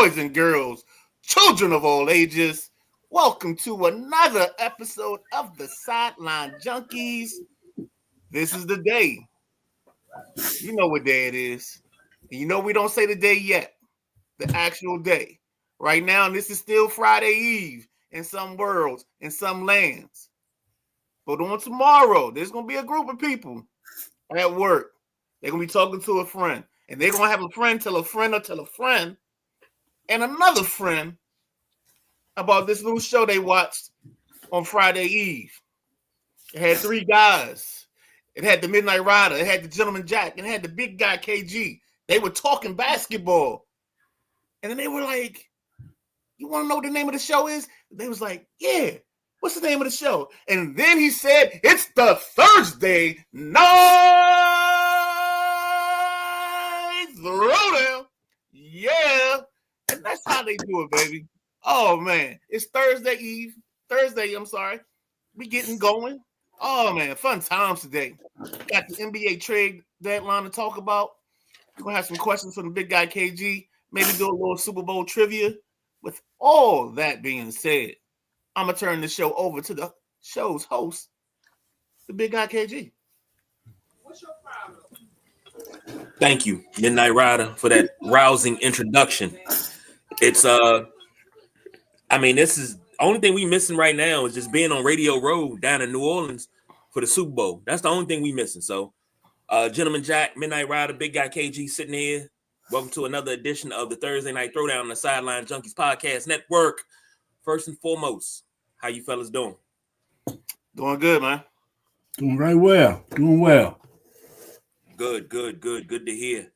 boys and girls, children of all ages. Welcome to another episode of the Sideline Junkies. This is the day. You know what day it is. And you know we don't say the day yet. The actual day. Right now, this is still Friday Eve in some worlds, in some lands. But on tomorrow, there's going to be a group of people at work. They're going to be talking to a friend. And they're going to have a friend tell a friend or tell a friend and another friend about this little show they watched on Friday Eve. It had three guys. It had the Midnight Rider. It had the Gentleman Jack. And it had the big guy, KG. They were talking basketball. And then they were like, you want to know what the name of the show is? They was like, yeah. What's the name of the show? And then he said, it's the Thursday Night Throwdown. Yeah. And that's how they do it, baby. Oh, man. It's Thursday Eve. I'm sorry. We getting going. Oh, man. Fun times today. Got the NBA trade deadline to talk about. We're going to have some questions from the big guy, KG. Maybe do a little Super Bowl trivia. With all that being said, I'm going to turn the show over to the show's host, the big guy, KG. What's your problem? Thank you, Midnight Rider, for that rousing introduction. It's this is the only thing we missing right now is just being on Radio Road down in New Orleans for the Super Bowl. That's the only thing we missing. So, Gentleman Jack, Midnight Rider, big guy KG sitting here. Welcome to another edition of the Thursday Night Throwdown on the Sideline Junkies Podcast Network. First and foremost, how you fellas doing? Doing good, man. Doing right well. Doing well. Good to hear.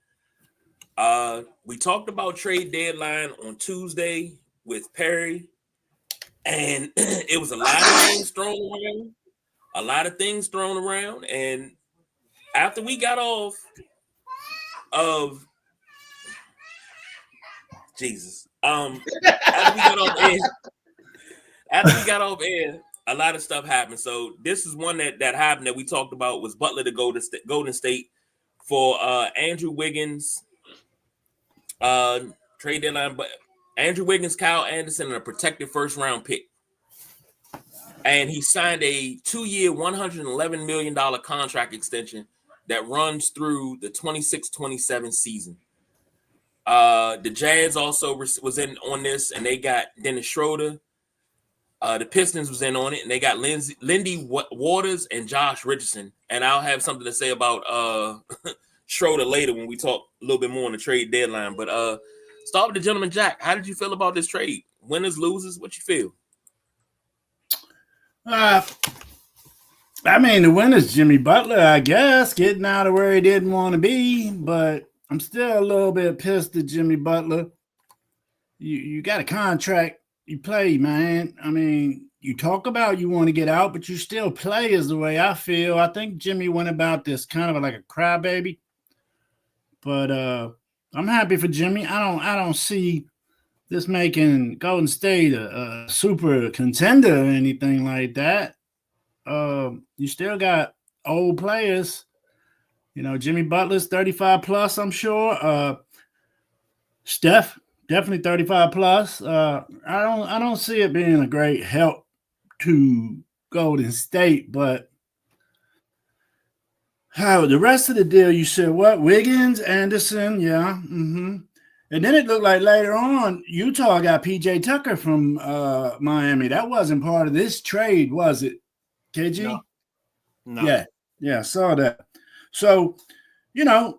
We talked about trade deadline on Tuesday with Perry, and it was a lot of things thrown around. And after we got off of Jesus, after we got off air, a lot of stuff happened. So this is one that happened that we talked about was Butler to go to Golden State for Andrew Wiggins trade deadline, but Andrew Wiggins, Kyle Anderson, and a protected first round pick. And he signed a 2-year, $111 million contract extension that runs through the 26-27 season. The Jazz also was in on this, and they got Dennis Schroeder. The Pistons was in on it, and they got Lindy Waters and Josh Richardson. And I'll have something to say about Schroeder later when we talk a little bit more on the trade deadline. But start with the Gentleman Jack. How did you feel about this trade? Winners, losers, what you feel? The winner's Jimmy Butler, I guess, getting out of where he didn't want to be. But I'm still a little bit pissed at Jimmy Butler. You got a contract. You play, man. I mean, you talk about you want to get out, but you still play is the way I feel. I think Jimmy went about this kind of like a crybaby. But I'm happy for Jimmy. I don't see this making Golden State a super contender or anything like that. You still got old players. You know, Jimmy Butler's 35 plus, I'm sure. Steph, definitely 35 plus. I don't see it being a great help to Golden State, but how the rest of the deal, you said what? Wiggins, Anderson, yeah. Mm-hmm. And then it looked like later on, Utah got PJ Tucker from Miami. That wasn't part of this trade, was it, KG? No. Yeah, I saw that. So, I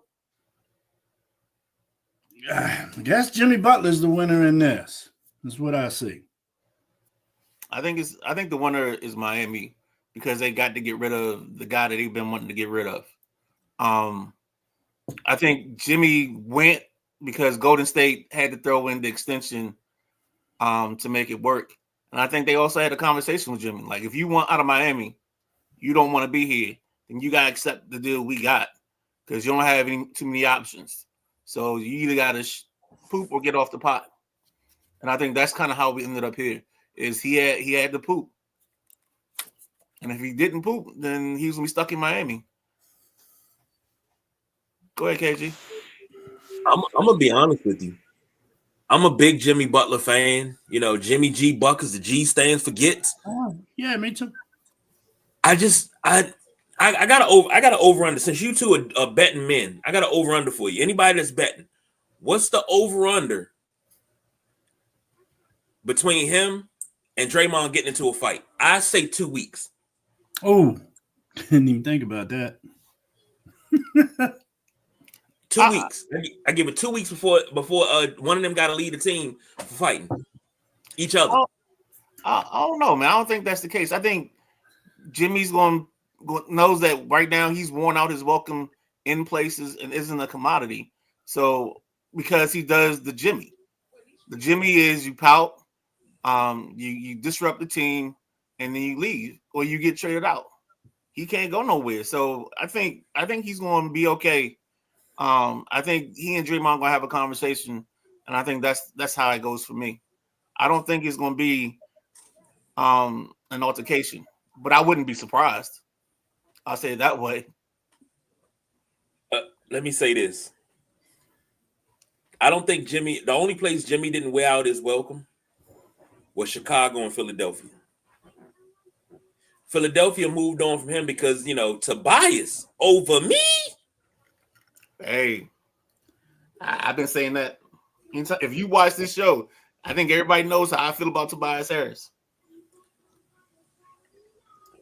guess Jimmy Butler's the winner in this. That's what I see. I think the winner is Miami because they got to get rid of the guy that they've been wanting to get rid of. I think Jimmy went because Golden State had to throw in the extension to make it work. And I think they also had a conversation with Jimmy. Like, if you want out of Miami, you don't want to be here, then you got to accept the deal we got because you don't have too many options. So you either got to poop or get off the pot. And I think that's kind of how we ended up here, is he had to poop. And if he didn't poop, then he was going to be stuck in Miami. Go ahead, KG. I'm going to be honest with you. I'm a big Jimmy Butler fan. You know, Jimmy G Buck, because the G stands for gets. Oh, yeah, me too. I gotta over under. Since you two are betting men, I got to over under for you. Anybody that's betting, what's the over under between him and Draymond getting into a fight? I say 2 weeks. Oh, didn't even think about that. 2 weeks. I give it 2 weeks before one of them got to lead the team for fighting each other. I don't know, man. I don't think that's the case. I think Jimmy's knows that right now he's worn out his welcome in places and isn't a commodity. So because he does the Jimmy is you pout, you disrupt the team, and then you leave or you get traded out. He can't go nowhere. So I think he's going to be okay. I think he and Draymond gonna have a conversation, and I think that's how it goes for me. I don't think it's gonna be an altercation, but I wouldn't be surprised. I'll say it that way. Let me say this. I don't think the only place Jimmy didn't wear out his welcome was Chicago and Philadelphia. Philadelphia moved on from him because, Tobias over me. Hey, I've been saying that. If you watch this show, I think everybody knows how I feel about Tobias Harris.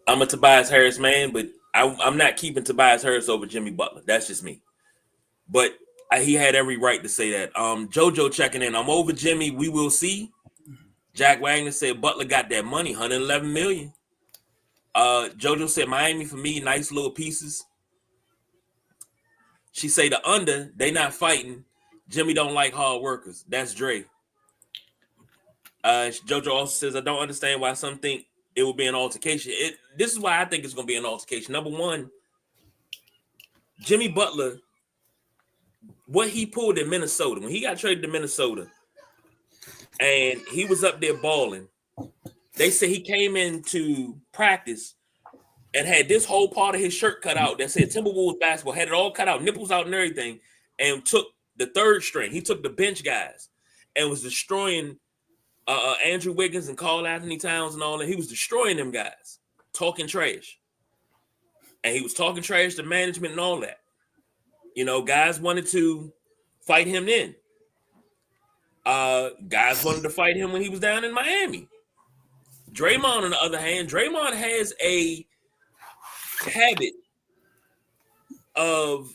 I'm a Tobias Harris man, but I'm not keeping Tobias Harris over Jimmy Butler. That's just me. But he had every right to say that. JoJo checking in. I'm over Jimmy. We will see. Jack Wagner said Butler got that money, $111 million. JoJo said Miami for me, nice little pieces. She say the under, they not fighting. Jimmy don't like hard workers. That's Dre. JoJo also says, I don't understand why some think it will be an altercation. This is why I think it's going to be an altercation. Number one, Jimmy Butler, what he pulled in Minnesota, when he got traded to Minnesota, and he was up there balling, they say he came into practice and had this whole part of his shirt cut out that said Timberwolves basketball, had it all cut out, nipples out and everything, and took the third string. He took the bench guys and was destroying Andrew Wiggins and Karl Anthony Towns and all that. He was destroying them guys, talking trash. And he was talking trash to management and all that. Guys wanted to fight him then. Guys wanted to fight him when he was down in Miami. Draymond, on the other hand, Draymond has a habit of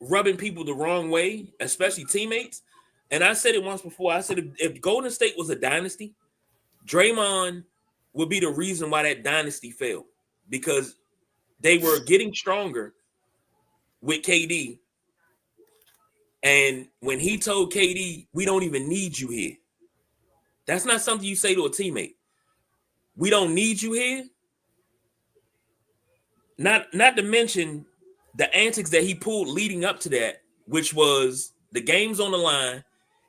rubbing people the wrong way, especially teammates. And I said it once before. I said if Golden State was a dynasty, Draymond would be the reason why that dynasty failed, because they were getting stronger with KD. And when he told KD, we don't even need you here. That's not something you say to a teammate. We don't need you here. Not to mention the antics that he pulled leading up to that, which was the game's on the line.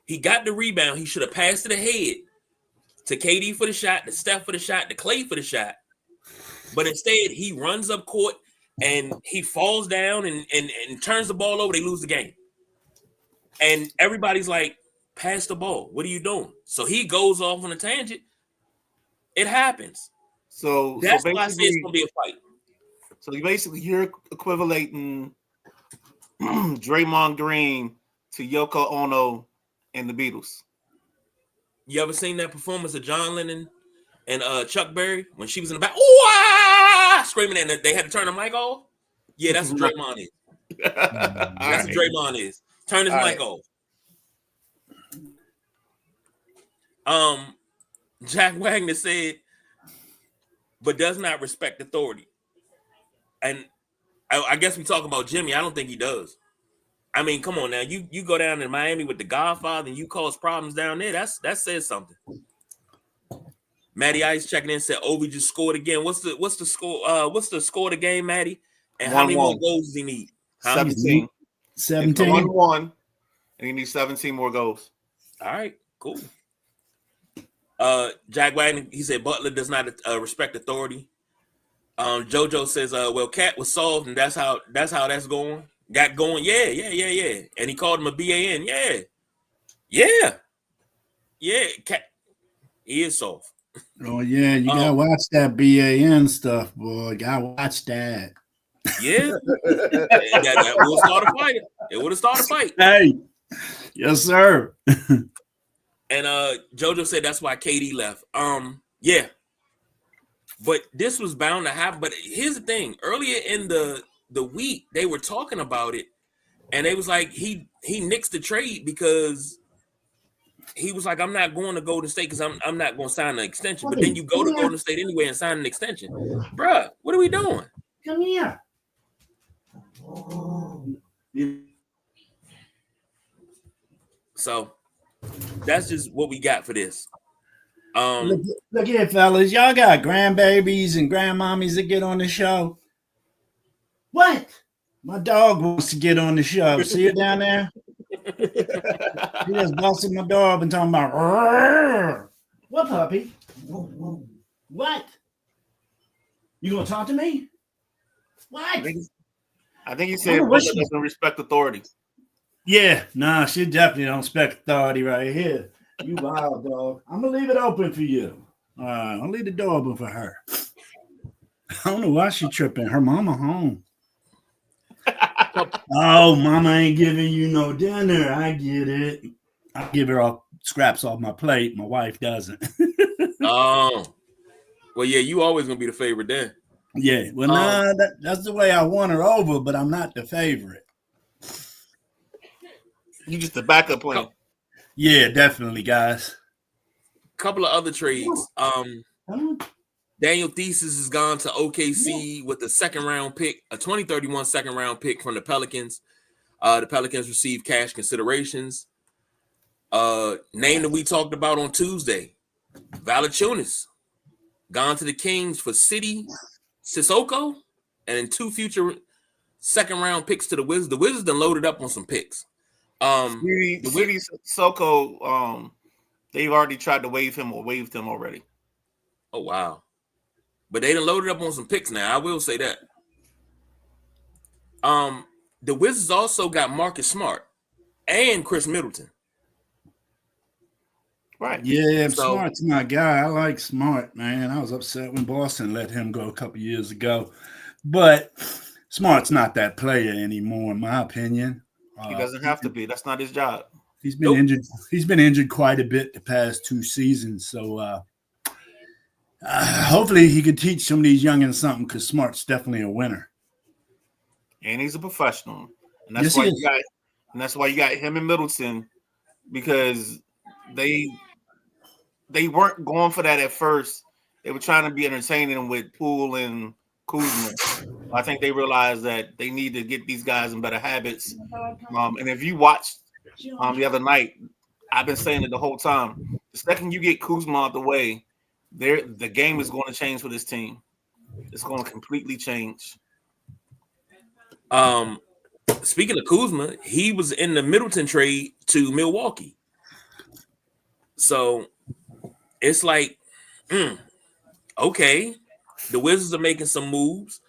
He got the rebound. He should have passed it ahead to KD for the shot, to Steph for the shot, to Clay for the shot. But instead, he runs up court and he falls down and turns the ball over. They lose the game. And everybody's like, pass the ball. What are you doing? So he goes off on a tangent. It happens. So that's why I say it's going to be a fight. So you're equivalating Draymond Green to Yoko Ono and the Beatles. You ever seen that performance of John Lennon and Chuck Berry when she was in the back, ooh, screaming, and they had to turn the mic off? Yeah, that's what Draymond is. That's what Draymond is. Turn his mic off. Jack Wagner said, but does not respect authority. And I guess we talk about Jimmy. I don't think he does. I mean, come on now. You go down to Miami with the Godfather and you cause problems down there. That says something. Matty Ice checking in said Obi just scored again. What's the score? What's the score of the game, Matty? And how many more goals does he need? 17. 17. 1-1, and he needs 17 more goals. All right, cool. Jack Wagner, he said Butler does not respect authority. JoJo says, well, Cat was solved, and that's how that's going. Got going, yeah. And he called him a BAN, yeah. Yeah, he is soft. Oh yeah, you gotta watch that BAN stuff, boy. Gotta watch that. Yeah, that will start a fight. It would have started a fight. Hey, yes, sir. And JoJo said that's why KD left. Yeah. But this was bound to happen. But here's the thing: earlier in the week, they were talking about it, and they was like, he nixed the trade because he was like, I'm not going to Golden State because I'm not going to sign an extension. But then you go to Golden State anyway and sign an extension, bruh. What are we doing? Come here. So that's just what we got for this. Look here, fellas. Y'all got grandbabies and grandmommies that get on the show. What? My dog wants to get on the show. See it down there? He just busted my door up and talking about, "Rrr." What, puppy? What? You gonna talk to me? What? I think he said Butler doesn't respect authority. Yeah, nah, she definitely don't respect authority right here. You wild dog. I'm gonna leave it open for you. All right, I'll leave the door open for her. I don't know why she tripping. Her mama home. Oh, mama ain't giving you no dinner. I get it. I give her all scraps off my plate. My wife doesn't. Well, yeah, you always gonna be the favorite then. Yeah, well, nah, that's the way I want her over, but I'm not the favorite. You just the backup plan. Yeah, definitely, guys. Couple of other trades. Daniel Thesis has gone to OKC with a second round pick, a 2031 second round pick from the Pelicans. The Pelicans received cash considerations. Name that we talked about on Tuesday, Valanciunas, gone to the Kings for City Sissoko, and 2 future second round picks to the Wizards. The Wizards done loaded up on some picks. City Sissoko, they've already tried to waive him or waived him already. Oh wow. But they done loaded up on some picks now. I will say that. The Wizards also got Marcus Smart and Chris Middleton. Right. Yeah, Smart's my guy. I like Smart, man. I was upset when Boston let him go a couple years ago. But Smart's not that player anymore, in my opinion. He doesn't have to be. That's not his job. He's been injured. He's been injured quite a bit the past 2 seasons. So hopefully he could teach some of these youngins something because Smart's definitely a winner. And he's a professional. And that's why you got him and Middleton, because they weren't going for that at first. They were trying to be entertaining with Poole and Kuzma. I think they realized that they need to get these guys in better habits. And if you watched the other night, I've been saying it the whole time. The second you get Kuzma out the way, the game is going to change for this team. It's going to completely change. Speaking of Kuzma, he was in the Middleton trade to Milwaukee. So it's like, okay, the Wizards are making some moves.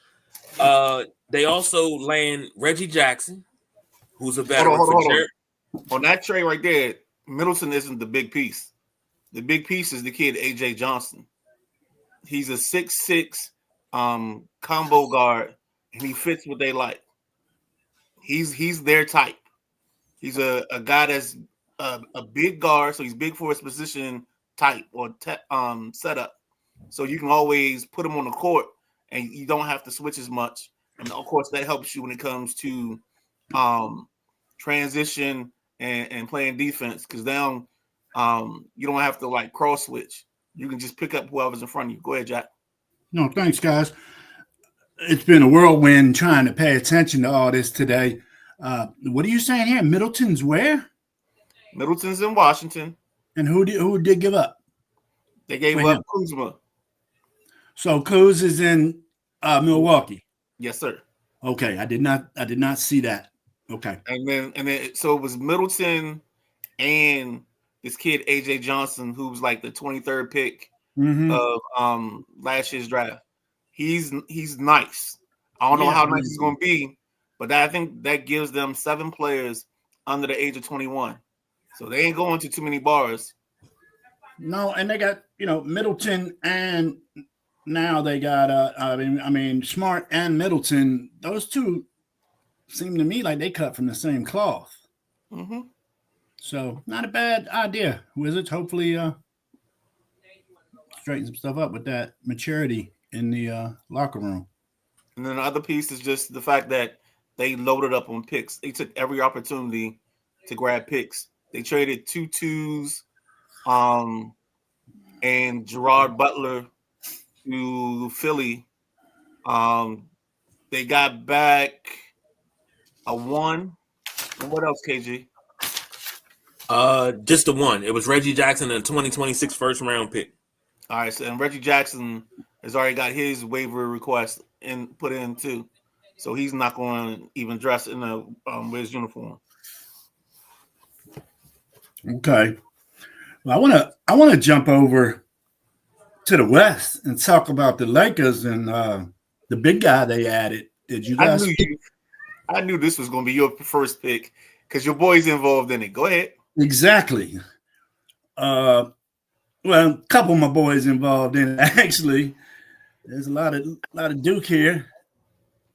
They also land Reggie Jackson, who's a veteran. Hold on. On that trade right there, Middleton isn't the big piece. The big piece is the kid AJ Johnson. He's a 6'6" combo guard, and he fits what they like. He's their type. He's a guy that's a big guard, so he's big for his position type or setup. So you can always put him on the court, and you don't have to switch as much. And of course, that helps you when it comes to transition and playing defense, because now you don't have to like cross switch. You can just pick up whoever's in front of you. Go ahead, Jack. No, thanks, guys. It's been a whirlwind trying to pay attention to all this today. What are you saying here? Middleton's where? Middleton's in Washington. And who did give up? They gave up Kuzma. So Kuz is in Milwaukee. Yes, sir. Okay, I did not see that. Okay. And then so it was Middleton and this kid AJ Johnson, who was like the 23rd pick of last year's draft. He's nice. I don't know how nice he's going to be, but I think that gives them 7 players under the age of 21. So they ain't going to too many bars. No, and they got Middleton, and now they got I mean Smart and Middleton. Those two seem to me like they cut from the same cloth. Mm-hmm. So not a bad idea, Wizards. Hopefully, straighten some stuff up with that maturity in the locker room. And then the other piece is just the fact that they loaded up on picks. They took every opportunity to grab picks. They traded 2 twos, and Gerard Butler to Philly. They got back a 1. And what else, KG? Just the one. It was Reggie Jackson, a 2026 first round pick. All right, so and Reggie Jackson has already got his waiver request put in too, so he's not going to even dress in a with his uniform. Okay. Well, I wanna jump over to the West and talk about the Lakers and the big guy they added. Did you guys? I knew this was going to be your first pick because your boy's involved in it. Go ahead. Exactly. Well, a couple of my boys involved in it. Actually, there's a lot of Duke here.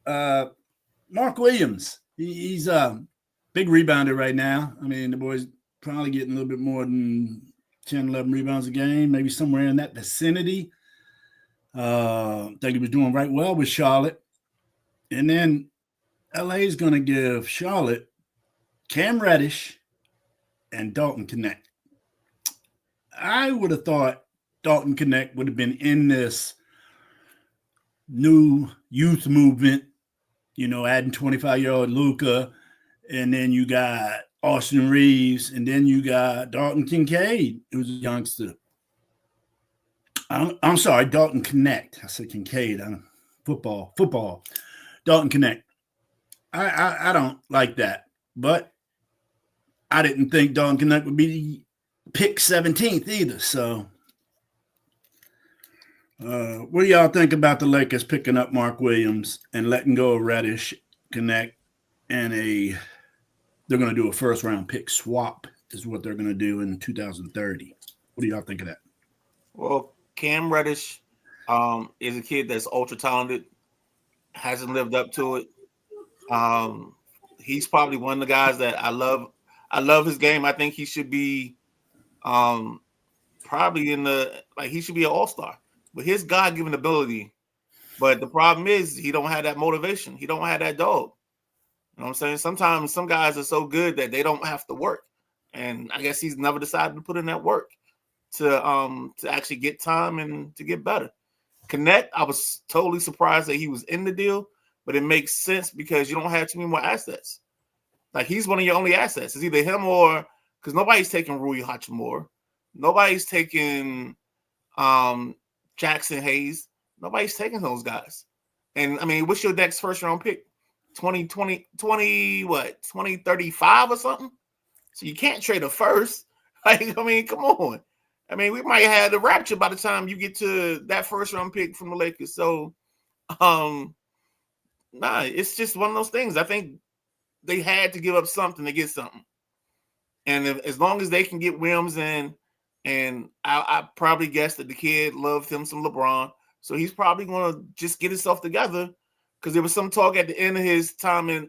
Mark Williams, he's a big rebounder right now. I mean, the boy's probably getting a little bit more than 10, 11 rebounds a game, maybe somewhere in that vicinity. I think he was doing right well with Charlotte. And then LA is going to give Charlotte Cam Reddish and Dalton Connect. I would have thought Dalton Connect would have been in this new youth movement, adding 25-year-old Luka, and then you got Austin Reeves, and then you got Dalton Kincaid, who's a youngster. I'm sorry, Dalton Connect. I said Kincaid. Football. Dalton Connect. I don't like that, but I didn't think Dalton Connect would be pick 17th either. So, what do y'all think about the Lakers picking up Mark Williams and letting go of Reddish, Connect, and they're going to do a first round pick swap is what they're going to do in 2030. What do y'all think of that? Well, Cam Reddish is a kid that's ultra talented, hasn't lived up to it. He's probably one of the guys that I love. I love his game. I think he should be probably he should be an all-star with his God-given ability. But the problem is he don't have that motivation. He don't have that dog. You know what I'm saying? Sometimes some guys are so good that they don't have to work. And I guess he's never decided to put in that work to actually get time and to get better. Connect, I was totally surprised that he was in the deal, but it makes sense because you don't have too many more assets. Like, he's one of your only assets. It's either him or – because nobody's taking Rui Hachimura. Nobody's taking Jackson Hayes. Nobody's taking those guys. And, I mean, what's your next first-round pick? 2035 or something? So you can't trade a first. Like, I mean, come on. I mean, we might have the rapture by the time you get to that first-round pick from the Lakers. So, it's just one of those things. I think they had to give up something to get something. And as long as they can get Williams in, and I probably guess that the kid loved him some LeBron, so he's probably going to just get himself together because there was some talk at the end of his time in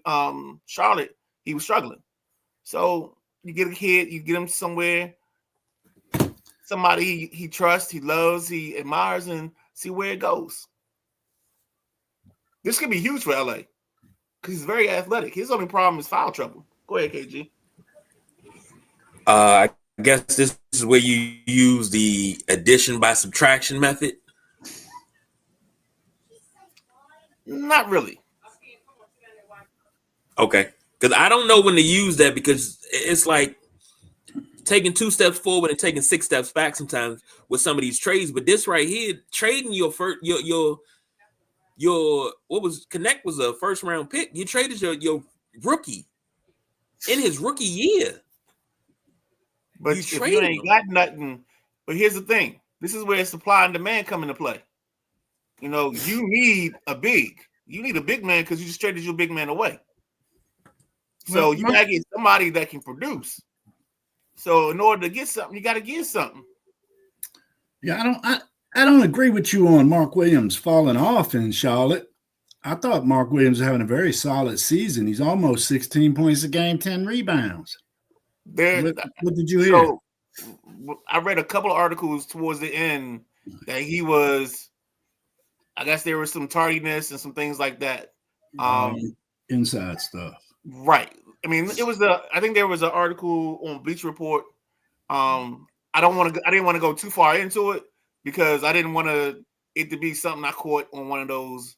Charlotte, he was struggling. So you get a kid, you get him somewhere, somebody he trusts, he loves, he admires, and see where it goes. This could be huge for LA because he's very athletic. His only problem is foul trouble. Go ahead, KG. I guess this is where you use the addition by subtraction method. Not really. Okay. Because I don't know when to use that because it's like taking 2 steps forward and taking 6 steps back sometimes with some of these trades. But this right here, trading your first, your what was Connect was a first round pick. You traded your rookie in his rookie year. But if you ain't got nothing, but here's the thing. This is where supply and demand come into play. You know, you need a big. You need a big man because you just traded your big man away. So you gotta get somebody that can produce. So in order to get something, you gotta give something. Yeah, I don't agree with you on Mark Williams falling off in Charlotte. I thought Mark Williams was having a very solid season. He's almost 16 points a game, 10 rebounds. There, What did you hear? so I read a couple of articles towards the end that he was. I guess there was some tardiness and some things like that. Inside stuff. Right. I mean, it was the. I think there was an article on Bleach Report. I didn't want to go too far into it because I didn't want it to be something I caught on one of those,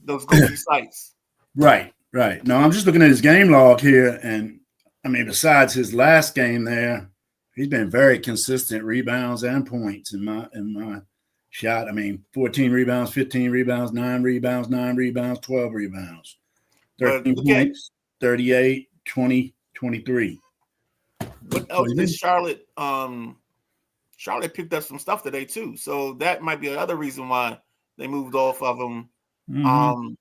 those goofy sites. Right. No, I'm just looking at his game log here, and I mean, besides his last game there, he's been very consistent rebounds and points in my shot. I mean, 14 rebounds, 15 rebounds, 9 rebounds, 9 rebounds, 12 rebounds, 13 points, 38, 20, 23. What else did Charlotte? Charlotte picked up some stuff today too, so that might be another reason why they moved off of him. Mm-hmm.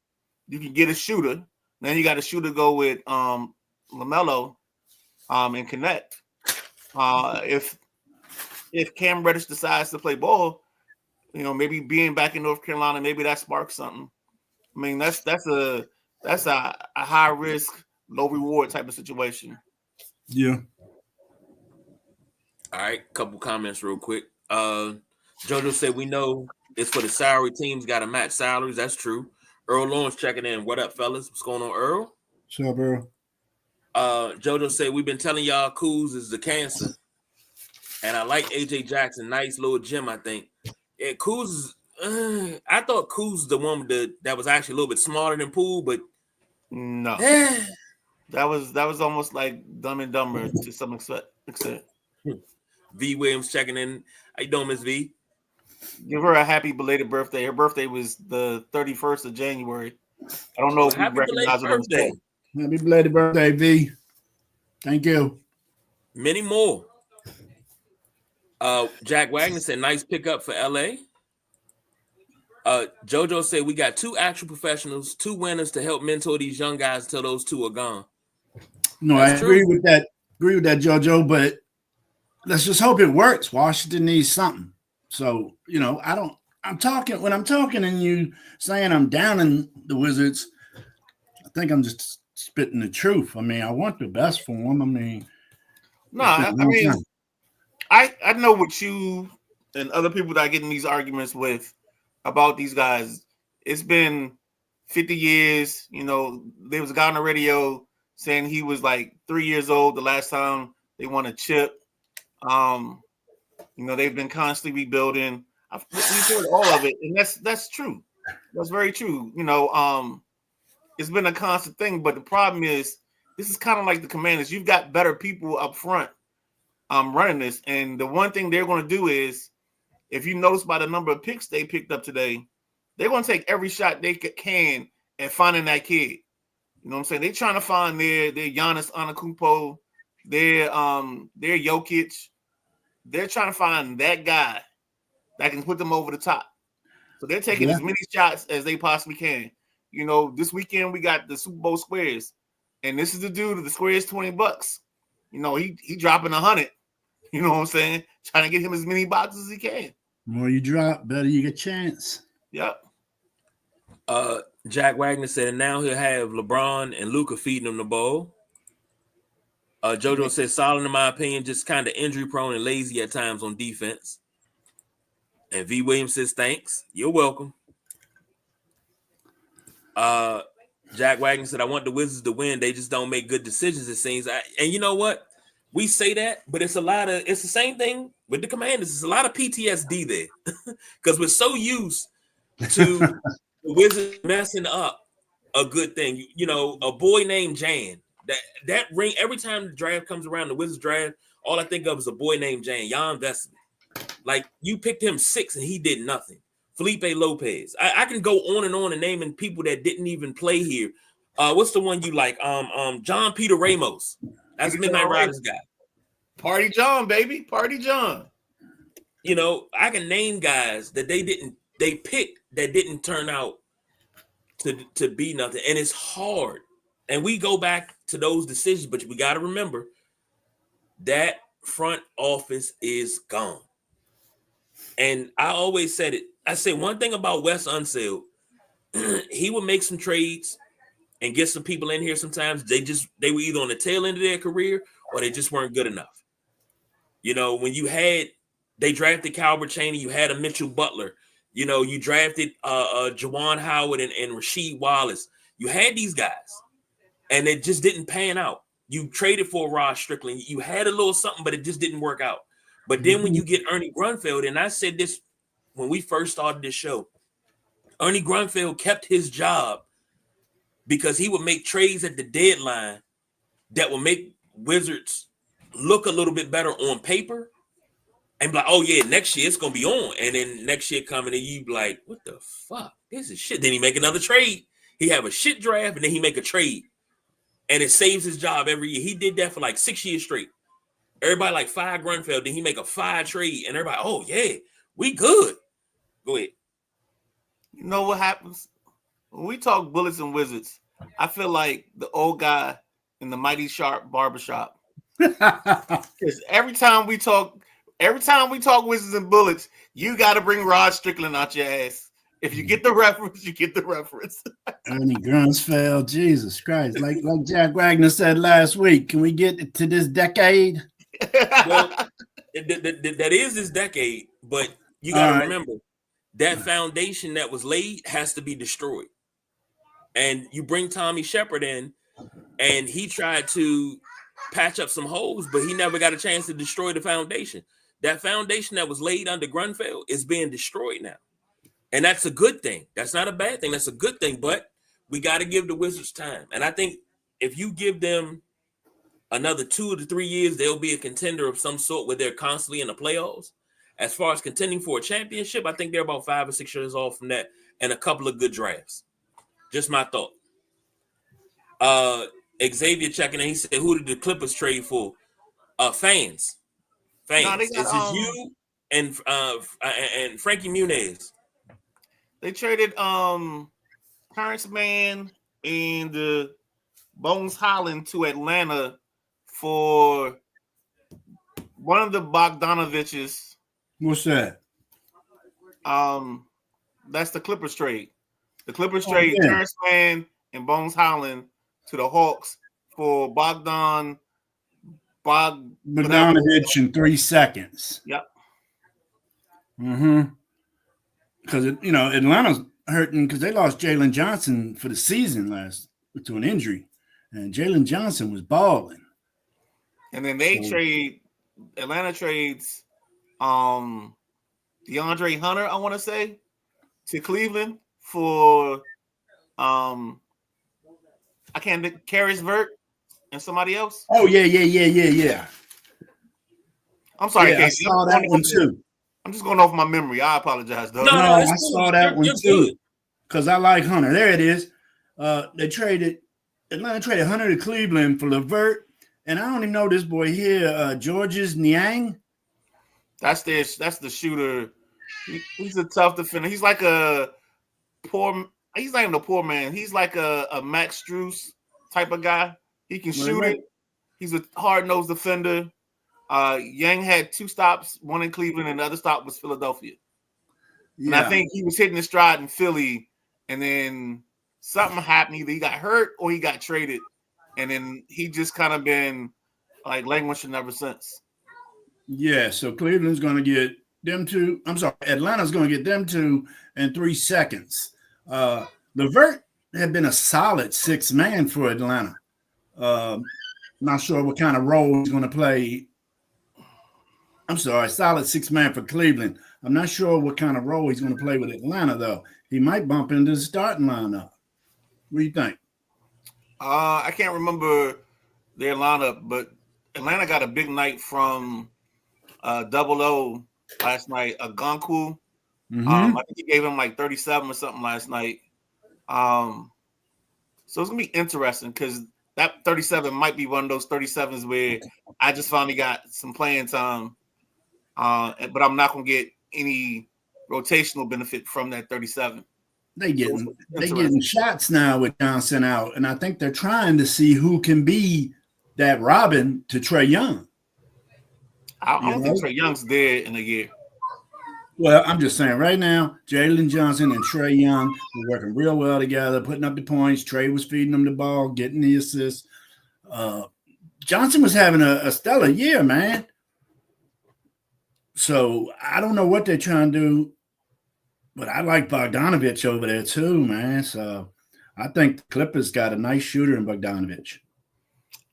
You can get a shooter, then you got a shooter go with LaMelo, and connect. If Cam Reddish decides to play ball, maybe being back in North Carolina, maybe that sparks something. I mean, that's a high risk, low reward type of situation. Yeah. All right, couple comments real quick. JoJo said we know it's for the salary teams got to match salaries. That's true. Earl Lawrence checking in. What up, fellas? What's going on, Earl? What's up, Earl? JoJo said we've been telling y'all Kuz is the cancer, and I like AJ Jackson. Nice little gym, I think. Yeah, Kuz. I thought Kuz was the one that was actually a little bit smarter than Poole, but no, that was almost like Dumb and Dumber to some extent. V Williams checking in. How you doing, Miss V? Give her a happy belated birthday. Her birthday was the 31st of January. I don't know if we recognize her birthday. Happy belated birthday, V. Thank you. Many more. Jack Wagner said, nice pickup for LA. JoJo said, we got 2 actual professionals, 2 winners to help mentor these young guys until those 2 are gone. No, that's true. Agree with that, JoJo, but let's just hope it works. Washington needs something. So, when I'm talking and you saying I'm down in the Wizards, I think I'm just spitting the truth. I mean, I want the best for them. I mean, I know what you and other people that I get in these arguments with about these guys. It's been 50 years. There was a guy on the radio saying he was like 3 years old the last time they won a chip. They've been constantly rebuilding. We've heard all of it, and that's true. That's very true. It's been a constant thing, but the problem is this is kind of like the Commanders. You've got better people up front running this, and the one thing they're going to do is, if you notice by the number of picks they picked up today, they're going to take every shot they can and finding that kid. You know what I'm saying? They're trying to find their Giannis Antetokounmpo, their Jokic. They're trying to find that guy that can put them over the top. So they're taking as many shots as they possibly can. This weekend we got the Super Bowl squares, and this is the dude. The square is $20. He dropping 100. You know what I'm saying? Trying to get him as many boxes as he can. The more you drop, better you get a chance. Yep. Jack Wagner said, and now he'll have LeBron and Luka feeding him the ball. JoJo said, solid in my opinion, just kind of injury prone and lazy at times on defense. And V Williams says, thanks. You're welcome. Jack Wagner said, I want the Wizards to win. They just don't make good decisions, it seems. And you know what? We say that, but it's the same thing with the Commanders. It's a lot of PTSD there because we're so used to the Wizards messing up a good thing. A boy named Jan. That ring, every time the draft comes around, the Wizards draft, all I think of is a boy named Jan Vesely. Like, you picked him 6 and he did nothing. Felipe Lopez. I can go on and naming people that didn't even play here. What's the one you like? John Peter Ramos. That's a Midnight Riders guy. Party John, baby. Party John. I can name guys that they picked that didn't turn out to be nothing. And it's hard. And we go back to those decisions, but we got to remember that front office is gone. And I always said it. I said one thing about Wes Unseld, he would make some trades and get some people in here. Sometimes they were either on the tail end of their career or they just weren't good enough. You know, when they drafted Calbert Chaney, you had a Mitchell Butler. You know, you drafted Juwan Howard and Rasheed Wallace. You had these guys, and it just didn't pan out. You traded for Rod Strickland. You had a little something, but it just didn't work out. But then when you get Ernie Grunfeld, and I said this when we first started this show, Ernie Grunfeld kept his job because he would make trades at the deadline that would make Wizards look a little bit better on paper and be like, oh yeah, next year it's going to be on. And then next year coming and you be like, what the fuck? This is shit. Then he make another trade. He have a shit draft and then he make a trade. And it saves his job every year. He did that for like 6 years straight. Everybody like fire Grunfeld, then he make a fire trade, and everybody, oh yeah, we good. Go ahead. You know what happens? When we talk Bullets and Wizards, I feel like the old guy in the Mighty Sharp barbershop. Because every time we talk Wizards and Bullets, you got to bring Rod Strickland out your ass. If you get the reference, you get the reference. Ernie Grunfeld, Jesus Christ. Like Jack Wagner said last week, can we get to this decade? Well, that is this decade, but you got to remember that foundation that was laid has to be destroyed. And you bring Tommy Shepard in, and he tried to patch up some holes, but he never got a chance to destroy the foundation. That foundation that was laid under Grunfeld is being destroyed now. And that's a good thing. That's not a bad thing. That's a good thing. But we got to give the Wizards time. And I think if you give them another 2 to 3 years, they'll be a contender of some sort where they're constantly in the playoffs. As far as contending for a championship, I think they're about 5 or 6 years off from that and a couple of good drafts. Just my thought. Xavier checking in. He said, who did the Clippers trade for? Fans. No, this is you and Frankie Muniz. They traded Terrence Mann and Bones Holland to Atlanta for one of the Bogdanoviches. What's that? That's the Clippers trade. The Clippers trade Terrence Mann and Bones Holland to the Hawks for Bogdanovich in 3 seconds. Yep. Mm-hmm. Because Atlanta's hurting because they lost Jalen Johnson for the season to an injury, and Jalen Johnson was balling. And then Atlanta trades DeAndre Hunter, I want to say, to Cleveland for Karis Vert and somebody else. Oh yeah. I'm sorry, Casey. I saw that one too. I'm just going off my memory. I apologize, though. No, I saw that one too. Because I like Hunter. There it is. Atlanta traded Hunter to Cleveland for LeVert. And I don't even know this boy here, Georges Niang. That's the shooter. He's a tough defender. He's like a he's not even a poor man. He's like a Max Strus type of guy. He can shoot it. He's a hard-nosed defender. Yang had 2 stops, one in Cleveland, and the other stop was Philadelphia. Yeah. And I think he was hitting his stride in Philly, and then something happened. Either he got hurt or he got traded, and then he just kind of been like languishing ever since. Yeah, so Cleveland's going to get them 2. I'm sorry, Atlanta's going to get them 2 in 3 seconds. LeVert had been a solid 6 man for Atlanta. Not sure what kind of role he's going to play. I'm sorry, solid 6 man for Cleveland. I'm not sure what kind of role he's going to play with Atlanta, though. He might bump into the starting lineup. What do you think? I can't remember their lineup, but Atlanta got a big night from Double O last night. Gonku. Mm-hmm. I think he gave him like 37 or something last night. So it's going to be interesting because that 37 might be one of those 37s where I just finally got some playing time. But I'm not going to get any rotational benefit from that 37. They getting shots now with Johnson out, and I think they're trying to see who can be that Robin to Trae Young. I don't think Trae Young's there in a year. Well, I'm just saying right now, Jalen Johnson and Trae Young were working real well together, putting up the points. Trae was feeding them the ball, getting the assists. Johnson was having a stellar year, man. So I don't know what they're trying to do, but I like Bogdanovich over there too, man. So I think the Clippers got a nice shooter in Bogdanovich.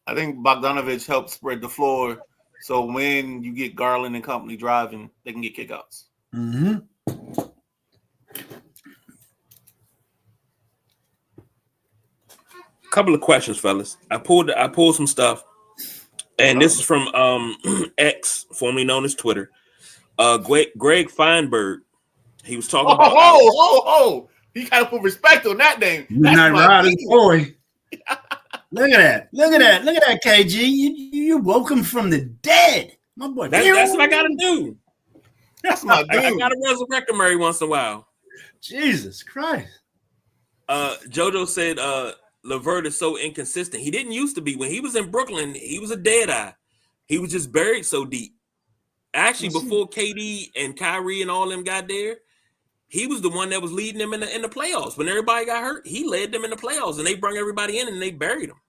I think Bogdanovich helped spread the floor, so when you get Garland and company driving, they can get kickouts. Mm-hmm. Couple of questions, fellas. I pulled some stuff, and this is from X, formerly known as Twitter. Greg Feinberg. He was talking about. Oh! You gotta put respect on that name. Midnight Riders, boy. Look at that, KG. You woke him from the dead, my boy. That's what I gotta do. That's my dude. I gotta resurrect him every once in a while. Jesus Christ. JoJo said LeVert is so inconsistent. He didn't used to be. When he was in Brooklyn, he was a dead eye. He was just buried so deep. Actually, before KD and Kyrie and all them got there, he was the one that was leading them in the playoffs. When everybody got hurt, he led them in the playoffs, and they brought everybody in and they buried him.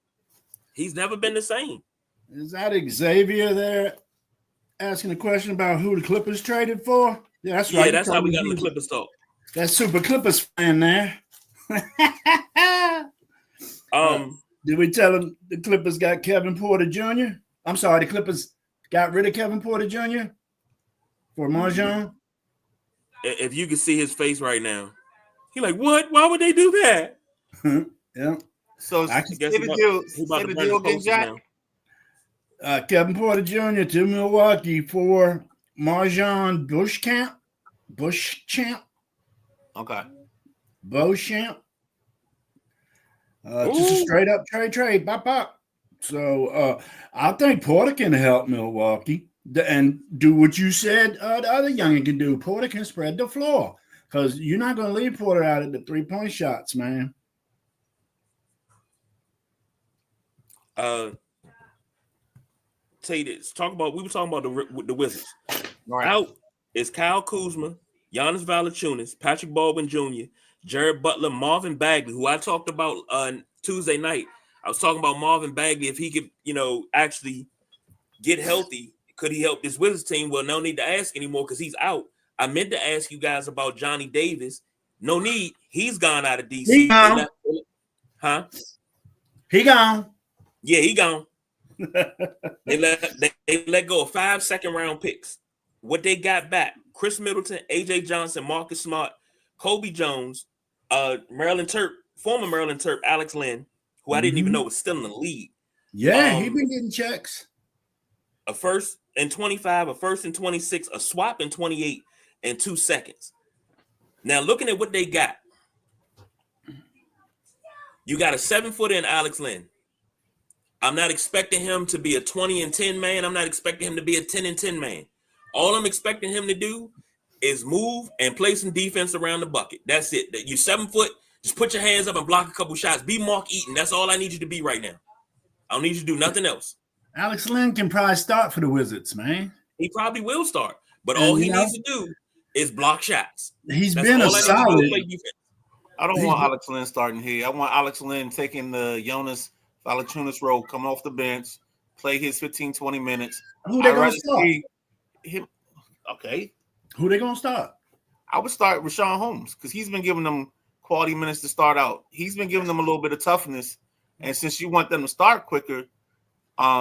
He's never been the same. Is that Xavier there asking a question about who the Clippers traded for? Yeah, that's right. Yeah, that's how we got in the Clippers talk. That Super Clippers fan there. Did we tell him the Clippers got Kevin Porter Jr.? I'm sorry, the Clippers got rid of Kevin Porter Jr. for MarJon? If you could see his face right now, he's like, "What? Why would they do that?" Yeah. So I guess he about to burn the post now. Kevin Porter Jr. to Milwaukee for MarJon Beauchamp. Okay. Beauchamp. Just a straight up trade. Bop. So I think Porter can help Milwaukee and do what you said the other youngin can do. Porter can spread the floor because you're not going to leave Porter out at the 3-point shots, man. Say this. We were talking about the Wizards. Right. Out is Kyle Kuzma, Giannis Valanciunas, Patrick Baldwin Jr., Jared Butler, Marvin Bagley, who I talked about on Tuesday night. I was talking about Marvin Bagley. If he could, actually get healthy, could he help this Wizards team? Well, no need to ask anymore because he's out. I meant to ask you guys about Johnny Davis. No need. He's gone out of DC. He gone. He gone. Yeah, he gone. They let go of 5 second-round picks. What they got back: Chris Middleton, AJ Johnson, Marcus Smart, Kobe Jones, former Maryland Terp, Alex Len, who I didn't even know was still in the league. Yeah, he been getting checks. A first and 25, a first and 26, a swap in 28, and 2 seconds. Now, looking at what they got, you got a 7-footer in Alex Len. I'm not expecting him to be a 20-10 man. I'm not expecting him to be a 10-10 man. All I'm expecting him to do is move and play some defense around the bucket. That's it. You're 7 foot. Just put your hands up and block a couple shots. Be Mark Eaton. That's all I need you to be right now. I don't need you to do nothing else. Alex Len can probably start for the Wizards, man. He probably will start, but all he needs to do is block shots. He's been a solid. I don't want Alex Len starting here. I want Alex Len taking the Jonas Valanciunas role, come off the bench, play his 15, 20 minutes. Who they going to start? Okay. Who they going to start? I would start Rashawn Holmes because he's been giving them quality minutes to start out. He's been giving them a little bit of toughness. And since you want them to start quicker,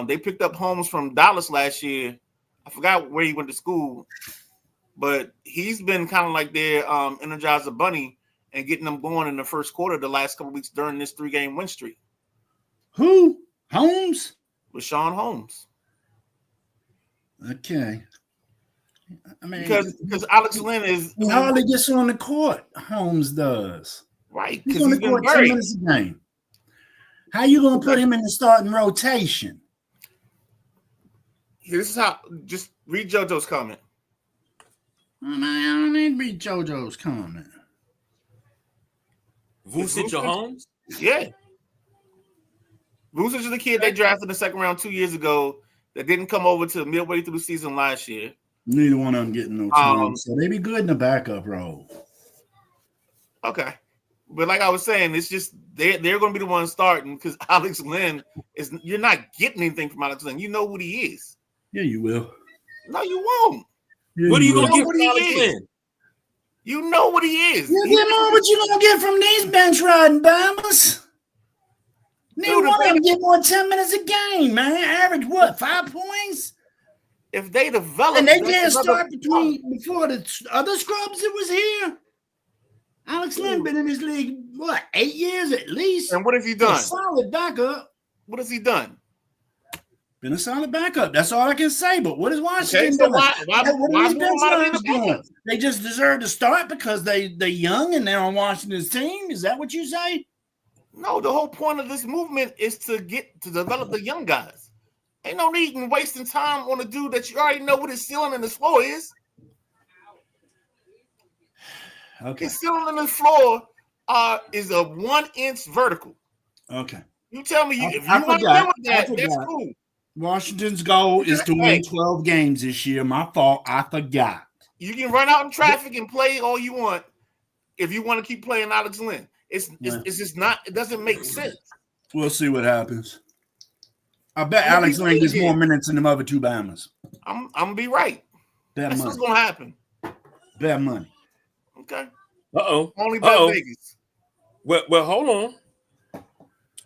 they picked up Holmes from Dallas last year. I forgot where he went to school, but he's been kind of like their Energizer Bunny and getting them going in the first quarter the last couple of weeks during this 3-game win streak. Who? Holmes? Rashawn Holmes. Okay. I mean, because Alex Len is he hardly gets on the court. Holmes does. Right. He's on the court 10 minutes a game. How you gonna put him in the starting rotation? This is how. Just read JoJo's comment. I don't need to read JoJo's comment. Vucevic or Holmes? Yeah. Vucevic is the kid they drafted in the second round 2 years ago that didn't come over to midway through the season last year. Neither one of them getting no time, so they be good in the backup role. Okay, but like I was saying, it's just they're going to be the ones starting because Alex Lynn is. You're not getting anything from Alex Lynn. You know what he is. Yeah, you will. No, you won't. Yeah, what are you will. going to get What from he Alex is. Lynn? You know what he is. You get more what you gonna get from these bench riding Bama's. Neither one of them get more 10 minutes a game, man. Average what, 5 points? If they develop, And they can't start before the other scrubs that was here. Alex Lynn been in this league, what, 8 years at least? And what has he done? A solid backup. What has he done? Been a solid backup. That's all I can say. But what is Washington Okay, so doing? What are these bench runners doing? They just deserve to start because they're young and they're on Washington's team? Is that what you say? No, the whole point of this movement is to develop the young guys. Ain't no need in wasting time on a dude that you already know what his ceiling and his floor is. Okay. His ceiling and his floor is a 1-inch vertical. Okay. You tell me if you want to deal with that, that's cool. Washington's goal is to win 12 games this year. My fault. I forgot. You can run out in traffic and play all you want if you want to keep playing Alex Lynn. It's just not. It doesn't make sense. We'll see what happens. I bet Alex Lynn gets more minutes than them other two Bammers. I'm gonna be right. That's what's gonna happen. Bet money. Okay. Uh-oh. Only bet Vegas. Well, hold on.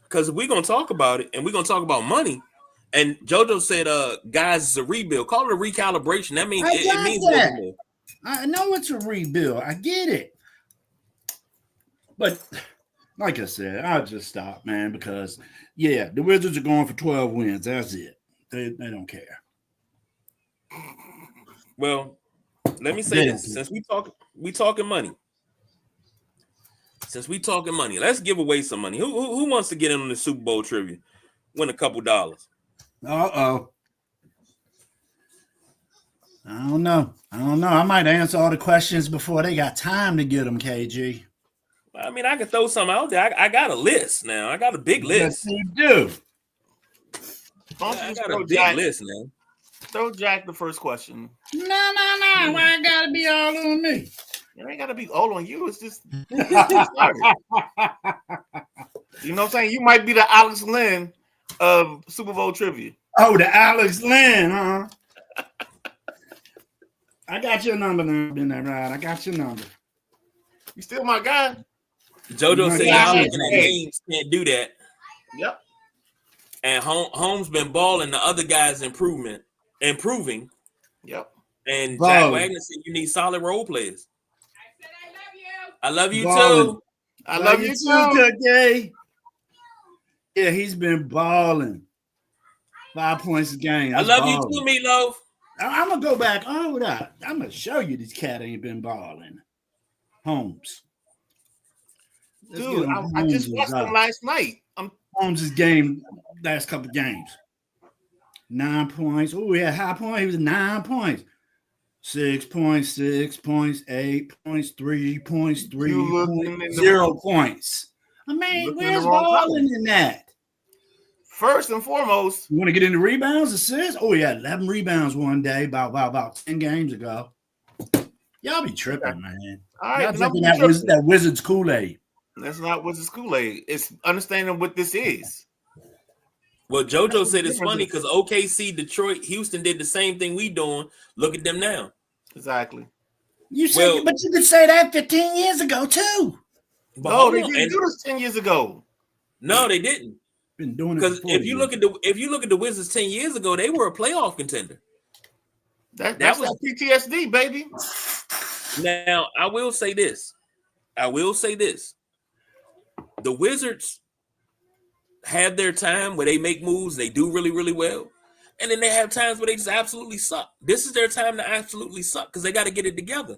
Because we're gonna talk about it and we're gonna talk about money. And JoJo said, guys, it's a rebuild. Call it a recalibration. That means it means that. I know it's a rebuild. I get it. But like I said, I'll just stop, man, because the Wizards are going for 12 wins. That's it. They don't care. Well, let me say this. Since we talking money. Since we talking money, let's give away some money. Who wants to get in on the Super Bowl trivia? Win a couple dollars. Uh-oh. I don't know. I might answer all the questions before they got time to get them, KG. I mean, I can throw some out there. I got a list now. I got a big list. Yes, you do. I got a big list now. Throw Jack the first question. No. Why it gotta be all on me? It ain't gotta be all on you. It's just you know what I'm saying? You might be the Alex Lynn of Super Bowl trivia. Oh, the Alex Lynn, huh? I got your number now, been that right? I got your number. You still my guy? JoJo said y'all looking at games can't do that. Yep. And Holmes been balling. The other guys improving. Yep. And Jack Wagner said you need solid role players. I love you too. I love you too, Cookie. Yeah, he's been balling. 5 points a game. I love you too, Meatloaf. I'm gonna go back over that. I'm gonna show you this cat ain't been balling. Holmes. Dude, I just watched him last night. Holmes' game, last couple games. 9 points. Oh, he had high point. He was 9 points. 6 points, 6 points, 8 points, 3 points, 3 points, 0 points. I mean, where's balling in that? First and foremost, you want to get into rebounds, assists? Oh, yeah, 11 rebounds one day about 10 games ago. Y'all be tripping, man. All right, y'all thinking that Wizards Kool-Aid. That's not Wizards Kool-Aid. It's understanding what this is. Well, JoJo said it's funny because OKC, Detroit, Houston did the same thing we doing. Look at them now. Exactly. But you could say that 15 years ago too. No, they didn't do this 10 years ago. No, they didn't. Been doing it because if you look at the Wizards 10 years ago, they were a playoff contender. That was PTSD, baby. Now I will say this. The Wizards have their time where they make moves, they do really, really well. And then they have times where they just absolutely suck. This is their time to absolutely suck because they got to get it together.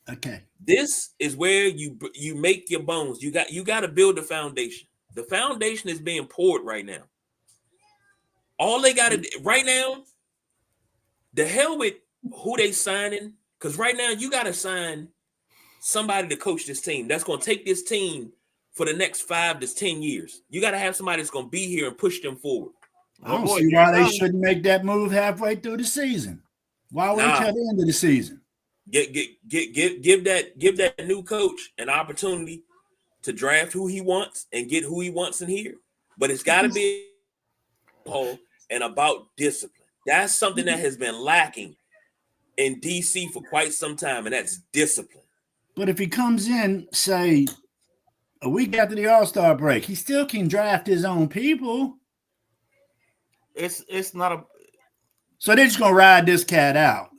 Okay. This is where you make your bones. You got to build the foundation. The foundation is being poured right now. All they got to do right now, the hell with who they signing, because right now you got to sign somebody to coach this team. That's going to take this team for the next 5 to 10 years. You got to have somebody that's going to be here and push them forward. I don't see why they shouldn't make that move halfway through the season. Why wait till the end of the season? Give that new coach an opportunity to draft who he wants and get who he wants in here. But it's got to be and about discipline. That's something that has been lacking in DC for quite some time, and that's discipline. But if he comes in, say, a week after the All-Star break, he still can draft his own people. It's not a. So they're just gonna ride this cat out,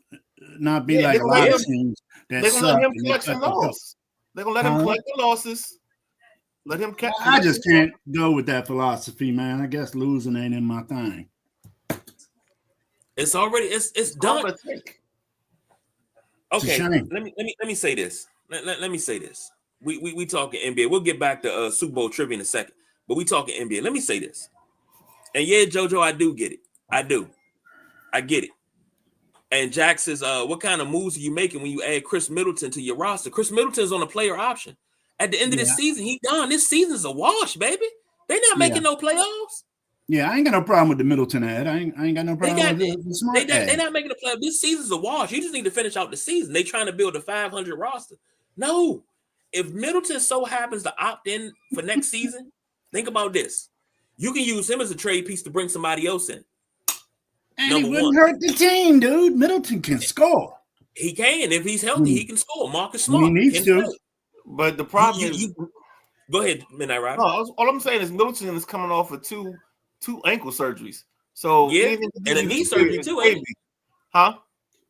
not be like a lot of teams that they're suck. Let him collect some losses. They're gonna let him collect the losses. Let him catch. I just can't go with that philosophy, man. I guess losing ain't in my thing. It's already it's done. Okay, let me say this. Let me say this. We talking NBA. We'll get back to Super Bowl trivia in a second, but we talking NBA. Let me say this. And yeah, JoJo, I do get it. I get it. And Jack says, what kind of moves are you making when you add Chris Middleton to your roster? Chris Middleton's on a player option. At the end of the season, he done. This season's a wash, baby. They're not making no playoffs. Yeah, I ain't got no problem with the Middleton ad. I ain't got no problem with the Smart ad. They're not making the playoffs. This season's a wash. You just need to finish out the season. They're trying to build a 500 roster. No. If Middleton so happens to opt in for next season, think about this. You can use him as a trade piece to bring somebody else in. And he wouldn't hurt the team, dude. Middleton can score. He can. If he's healthy, he can score. Marcus Smart. He needs to. Play. But the problem is... Go ahead, Midnight Rider. No, all I'm saying is Middleton is coming off of two ankle surgeries. So yeah, and a knee surgery too, ain't it? Huh?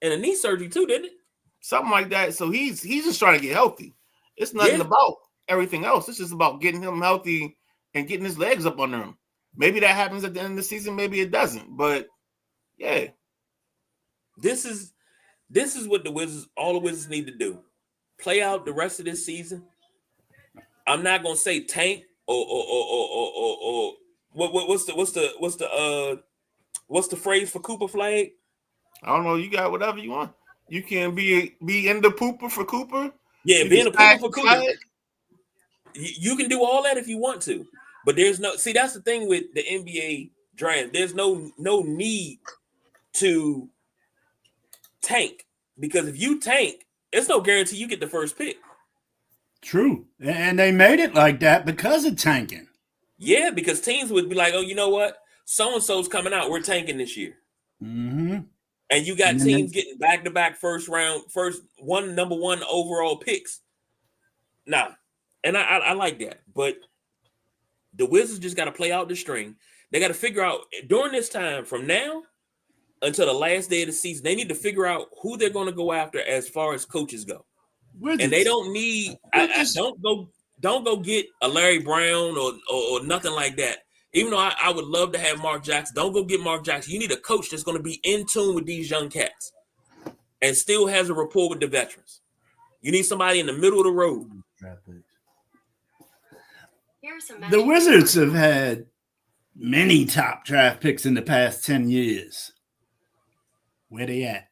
And a knee surgery too, didn't it? Something like that. So he's just trying to get healthy. It's nothing about everything else. It's just about getting him healthy and getting his legs up under him. Maybe that happens at the end of the season. Maybe it doesn't. But yeah, this is what all the Wizards need to do. Play out the rest of this season. I'm not gonna say tank or what's the phrase for Cooper Flag? I don't know. You got whatever you want. You can be in the pooper for Cooper. Yeah, being a pooper for Cooper. You can do all that if you want to, but there's no. See, that's the thing with the NBA draft. There's no need to tank, because if you tank, it's no guarantee you get the first pick. True, and they made it like that because of tanking. Yeah, because teams would be like, "Oh, you know what? So and so's coming out. We're tanking this year." Mm-hmm. And you got teams getting back-to-back number one overall picks. Nah, and I like that, but the Wizards just got to play out the string. They got to figure out during this time from now until the last day of the season, they need to figure out who they're going to go after as far as coaches go. Wizards. And they don't need don't go get a Larry Brown or nothing like that. Even though I would love to have Mark Jackson, don't go get Mark Jackson. You need a coach that's going to be in tune with these young cats and still has a rapport with the veterans. You need somebody in the middle of the road. The Wizards have had many top draft picks in the past 10 years. Where they at?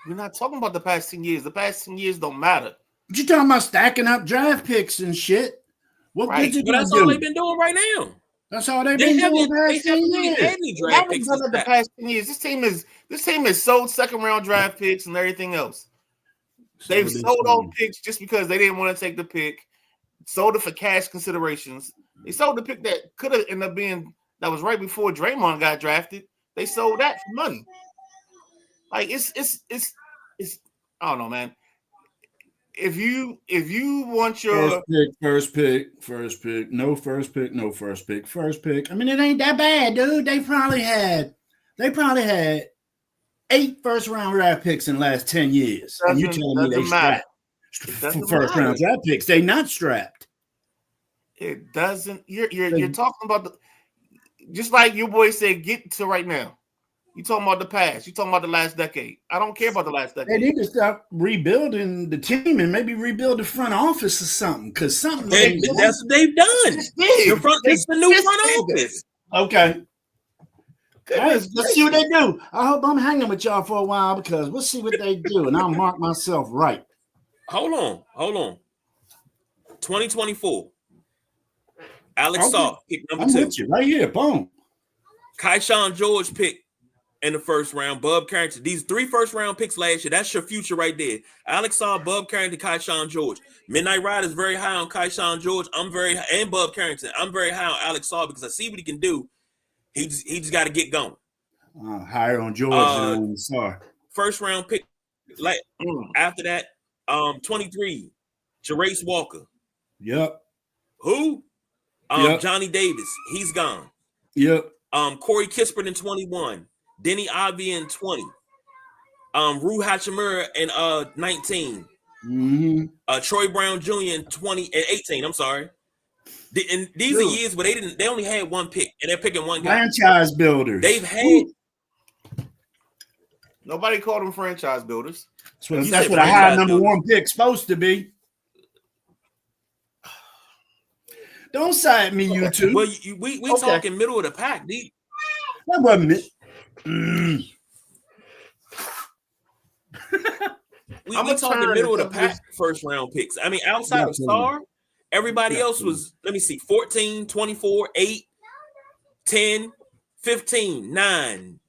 We're not talking about the past 10 years. The past 10 years don't matter. But you're talking about stacking up draft picks and shit. What right. But that's all they've been doing right now. That's all they've been doing the past 10 years. They haven't done it the past 10 years. This team has sold second-round draft picks and everything else. They've sold all picks just because they didn't want to take the pick. Sold it for cash considerations. They sold the pick that could have ended up being that was right before Draymond got drafted. They sold that for money. Like it's I don't know, man. If you want your first pick, no first pick. I mean, it ain't that bad, dude. They probably had 8 first-round draft picks in the last 10 years. And you telling me they strapped first-round draft picks? They not strapped. It doesn't. You're talking about just like your boy said. Get to right now. You talking about the past. You talking about the last decade. I don't care about the last decade. They need to stop rebuilding the team and maybe rebuild the front office or something. Because something that's what they've done. It's the new front office. Okay. Let's see what they do. I hope I'm hanging with y'all for a while because we'll see what they do, and I'll mark myself right. Hold on. 2024. Alex Saw, pick number 2. With you right here. Boom. Keyshawn George pick in the first round, Bub Carrington. These 3 first-round picks last year, that's your future right there. Alex Saw, Bub Carrington, Keyshawn George. Midnight Rider is very high on Keyshawn George. And Bub Carrington. I'm very high on Alex Saw because I see what he can do. He just got to get going. Higher on George than on Saw. First round pick. After that, 23, Jerace Walker. Yep. Who? Johnny Davis. He's gone. Yep. Corey Kispert in 21. Denny Avi in 20. Rue Hachimura in 19. Mm-hmm. Troy Brown Jr. in 18. I'm sorry. And these are years where they only had one pick and they're picking one guy. Franchise builders. They've had nobody called them franchise builders. That's what a high number one pick's supposed to be. Don't side me, you two. Well, we talking middle of the pack. That wasn't it. We talking middle of the pack first round picks. I mean, outside of Star, everybody else was, let me see, 14, 24, 8, 10, 15, 9,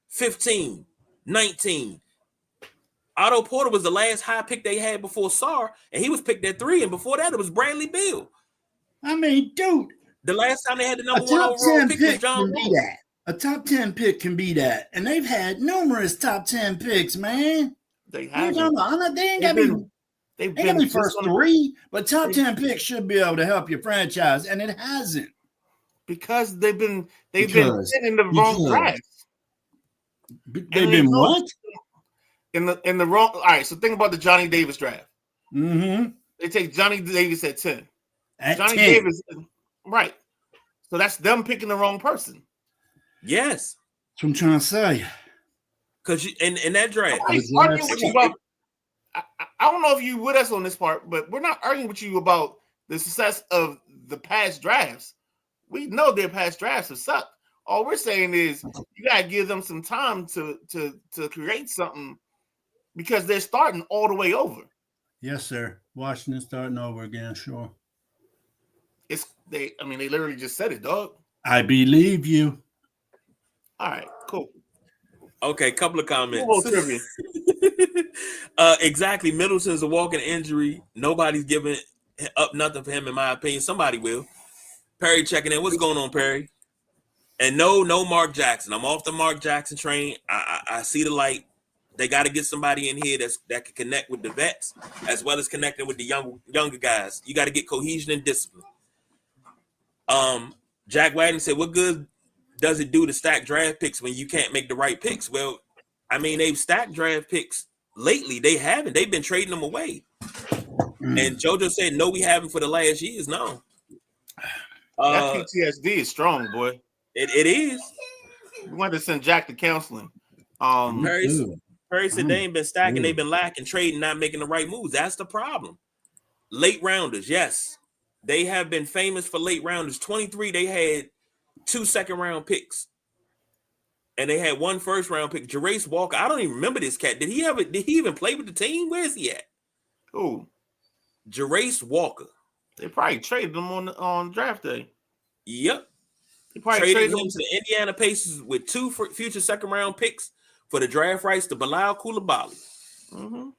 15, 19. Otto Porter was the last high pick they had before Sar, and he was picked at 3. And before that, it was Bradley Beal. I mean, dude. The last time they had the number 1 overall pick was John Wall. A top 10 pick can be that. And they've had numerous top 10 picks, man. They have. They ain't got to be first 3, but top 10 picks should be able to help your franchise, and it hasn't. Because they've been in the wrong draft. They've been what? In the wrong. All right, so think about the Johnny Davis draft. Mm-hmm. They take Johnny Davis at 10. Johnny Davis, right. So that's them picking the wrong person. Yes. That's what I'm trying to say. Because in that draft, I don't know if you with us on this part, but we're not arguing with you about the success of the past drafts. We know their past drafts have sucked. All we're saying is you gotta give them some time to create something because they're starting all the way over. Yes, sir. Washington starting over again, sure. They literally just said it, dog. I believe you. All right, cool. Okay, couple of comments. Exactly. Middleton's a walking injury. Nobody's giving up nothing for him, in my opinion. Somebody will. Perry checking in. What's going on, Perry? And no Mark Jackson. I'm off the Mark Jackson train. I see the light. They got to get somebody in here that can connect with the vets as well as connecting with the younger guys. You got to get cohesion and discipline. Jack Wagner said, what good does it do to stack draft picks when you can't make the right picks? Well, I mean, they've stacked draft picks lately. They haven't. They've been trading them away. And JoJo said, no, we haven't for the last years. No. That PTSD is strong, boy. It is. We want to send Jack to counseling. Perry said they ain't been stacking. They've been lacking, trading, not making the right moves. That's the problem. Late rounders, yes. They have been famous for late rounders. 23, they had 2 second-round picks. And they had 1 first-round pick. Jerace Walker, I don't even remember this cat. Did he even play with the team? Where is he at? Who? Jerace Walker. They probably traded him on draft day. Yep. They probably traded him to the Indiana Pacers with 2 future second-round picks for the draft rights to Bilal Coulibaly. Mm-hmm.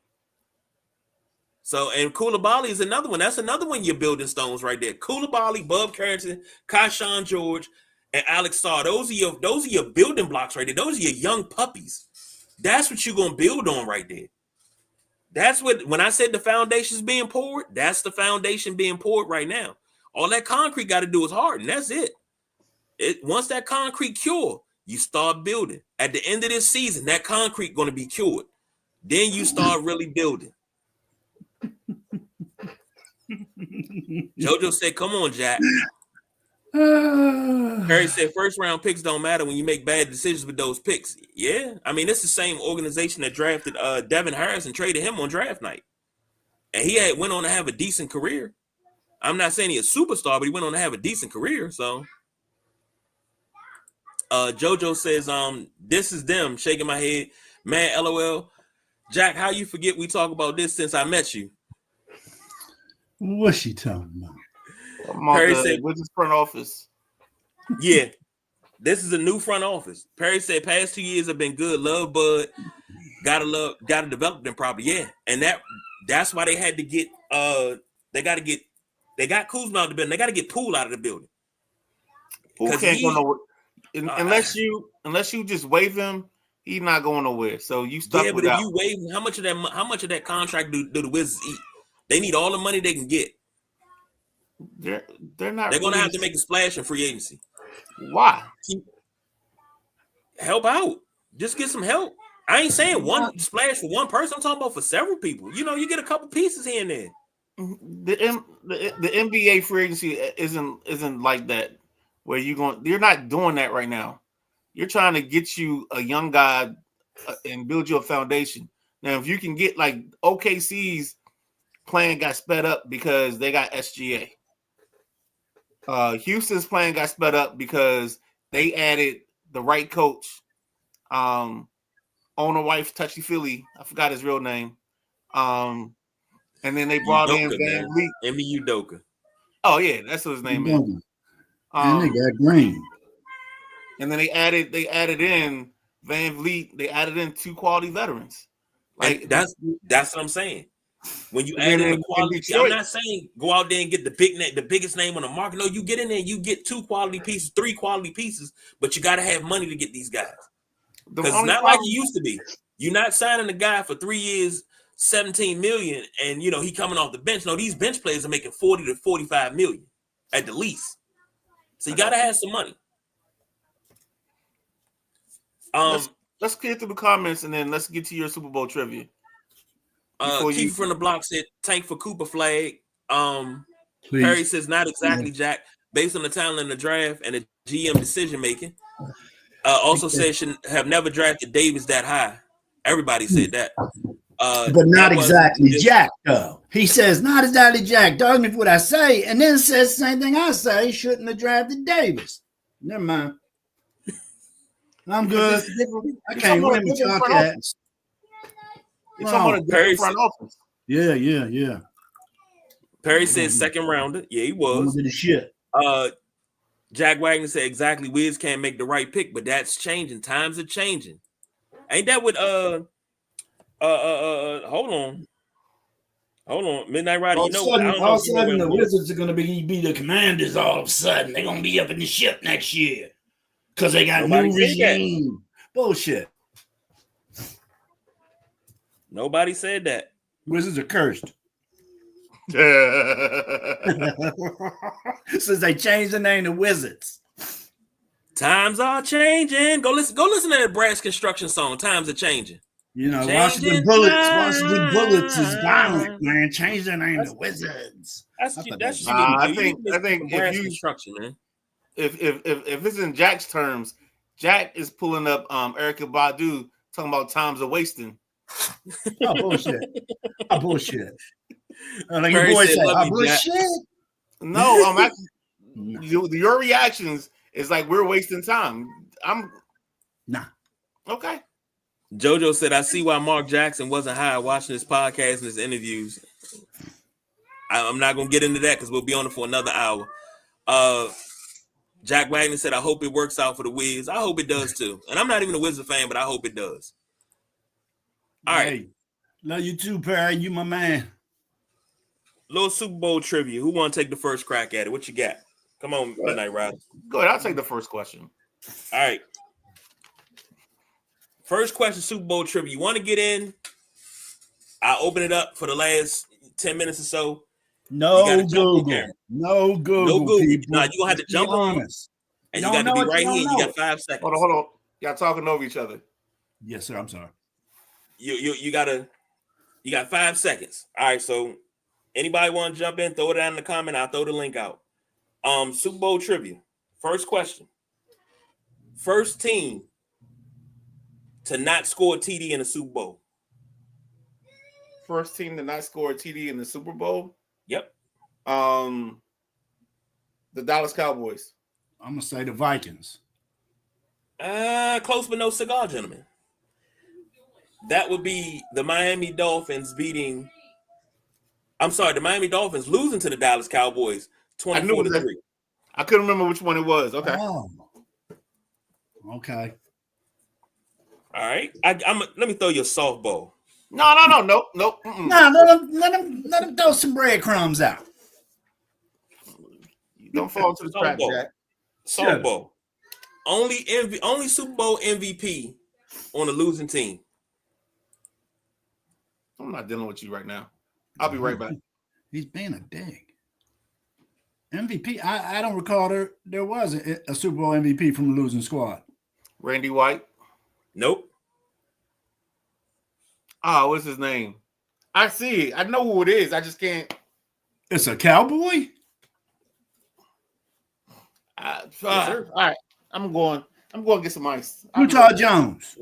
So, and Coulibaly is another one. That's another one you're building stones right there. Coulibaly, Bub Carrington, Keyshawn George, and Alex Saw. Those are your building blocks right there. Those are your young puppies. That's what you're gonna build on right there. That's what, when I said the foundation's being poured, that's the foundation being poured right now. All that concrete got to do is harden. That's it. Once that concrete cure, you start building. At the end of this season, that concrete going to be cured. Then you start really building. JoJo said, come on, Jack. Harry said, first round picks don't matter when you make bad decisions with those picks. Yeah. I mean, it's the same organization that drafted Devin Harris and traded him on draft night. And he went on to have a decent career. I'm not saying he's a superstar, but he went on to have a decent career. So JoJo says, this is them, shaking my head. Man, LOL. Jack, how you forget we talk about this since I met you? What's she talking about? Perry said, "What's his front office?" Yeah, This is a new front office. Perry said past 2 years have been good. Love Bud. Gotta develop them properly. Yeah. And that's why they had to get they got Kuzma out of the building. They gotta get Poole out of the building. Poole can't go nowhere. Unless you just waive him, he's not going nowhere. So you stuck with but if you waive him, how much of that contract do the Wizards eat? They need all the money they can get. They're not. They're gonna have to make a splash in free agency. Why? Help out. Just get some help. I ain't saying one splash for one person. I'm talking about for several people. You know, you get a couple pieces here and there. The NBA free agency isn't like that. Where you're not doing that right now. You're trying to get you a young guy and build you a foundation. Now, if you can get like OKC's plan got sped up because they got SGA. Houston's plan got sped up because they added the right coach. Owner wife touchy feely. I forgot his real name. And then they brought in Van Vliet. Emi Udoka. Oh yeah, that's what his name is. And they got Green. And then they added in Van Vliet. They added in 2 quality veterans. Like that's what I'm saying. When you add in the quality, I'm not saying go out there and get the biggest name on the market. No, you get in there, you get 2 quality pieces, 3 quality pieces, but you got to have money to get these guys. Because it's not like it used to be. You're not signing a guy for 3 years, 17 million, and you know he coming off the bench. No, these bench players are making 40 to 45 million at the least. So you got to have some money. Let's get through the comments and then let's get to your Super Bowl trivia. Keith from the block said tank for Cooper flag. Perry says not exactly, Jack. Based on the talent in the draft and the GM decision making. Also said should have never drafted Davis that high. Everybody said that. But not exactly Jack, though. He says, not exactly Jack. Doesn't mean what I say, and then says the same thing I say. Shouldn't have drafted Davis. Never mind. I'm good. I can't win with y'all cats. You're talking about a different front office. Yeah. Perry said second rounder. Yeah, he was. The shit. Jack Wagner said exactly. Wiz can't make the right pick, but that's changing. Times are changing. Ain't that what hold on. Midnight Rider, all of a sudden the Wizards are gonna be the Commanders all of a sudden. They're gonna be up in the ship next year. Because they got new regime. Bullshit. Nobody said that. Wizards are cursed. Since they changed the name to Wizards. Times are changing. Go listen to that Brass Construction song. Times are changing. You know, Washington Bullets is violent, man. Change their name to Wizards. I think if you construction, man. If it's in Jack's terms, Jack is pulling up Erykah Badu talking about times of wasting. Oh bullshit! Like your boy said, bullshit. No, I'm actually your reactions is like we're wasting time. I'm nah. Okay. JoJo said, I see why Mark Jackson wasn't high watching his podcast and his interviews. I'm not going to get into that because we'll be on it for another hour. Jack Wagner said, I hope it works out for the Wiz. I hope it does too. And I'm not even a Wizard fan, but I hope it does. All right. Love you too, Perry. You my man. Little Super Bowl trivia. Who want to take the first crack at it? What you got? Come on, Midnight Rider. Go ahead. I'll take the first question. All right. First question, Super Bowl trivia. You want to get in? I'll open it up for the last 10 minutes or so. No Google. No Google. People. No, you're going to have to jump on. And you got to be right here. You got 5 seconds. Hold on. Y'all talking over each other. Yes, sir. I'm sorry. You got 5 seconds. All right. So anybody want to jump in, throw it down in the comment. I'll throw the link out. Super Bowl trivia. First question. First team to not score a TD in the Super Bowl. First team to not score a TD in the Super Bowl? Yep. The Dallas Cowboys. I'm going to say the Vikings. Close but no cigar, gentlemen. That would be the Miami Dolphins beating... I'm sorry, the Miami Dolphins losing to the Dallas Cowboys 24-3. I couldn't remember which one it was. Okay. Oh. Okay. All right. Let me throw you a softball. No. Nope. No, let him throw some breadcrumbs out. You don't fall into the trap, Softball. Jack. Softball. Only Super Bowl MVP on a losing team. I'm not dealing with you right now. I'll be right back. He's being a dick. MVP. I don't recall there was a Super Bowl MVP from a losing squad. Randy White. Nope. What's his name? I see it. I know who it is. I just can't. It's a cowboy? All right. I'm going to get some ice. Utah Jones.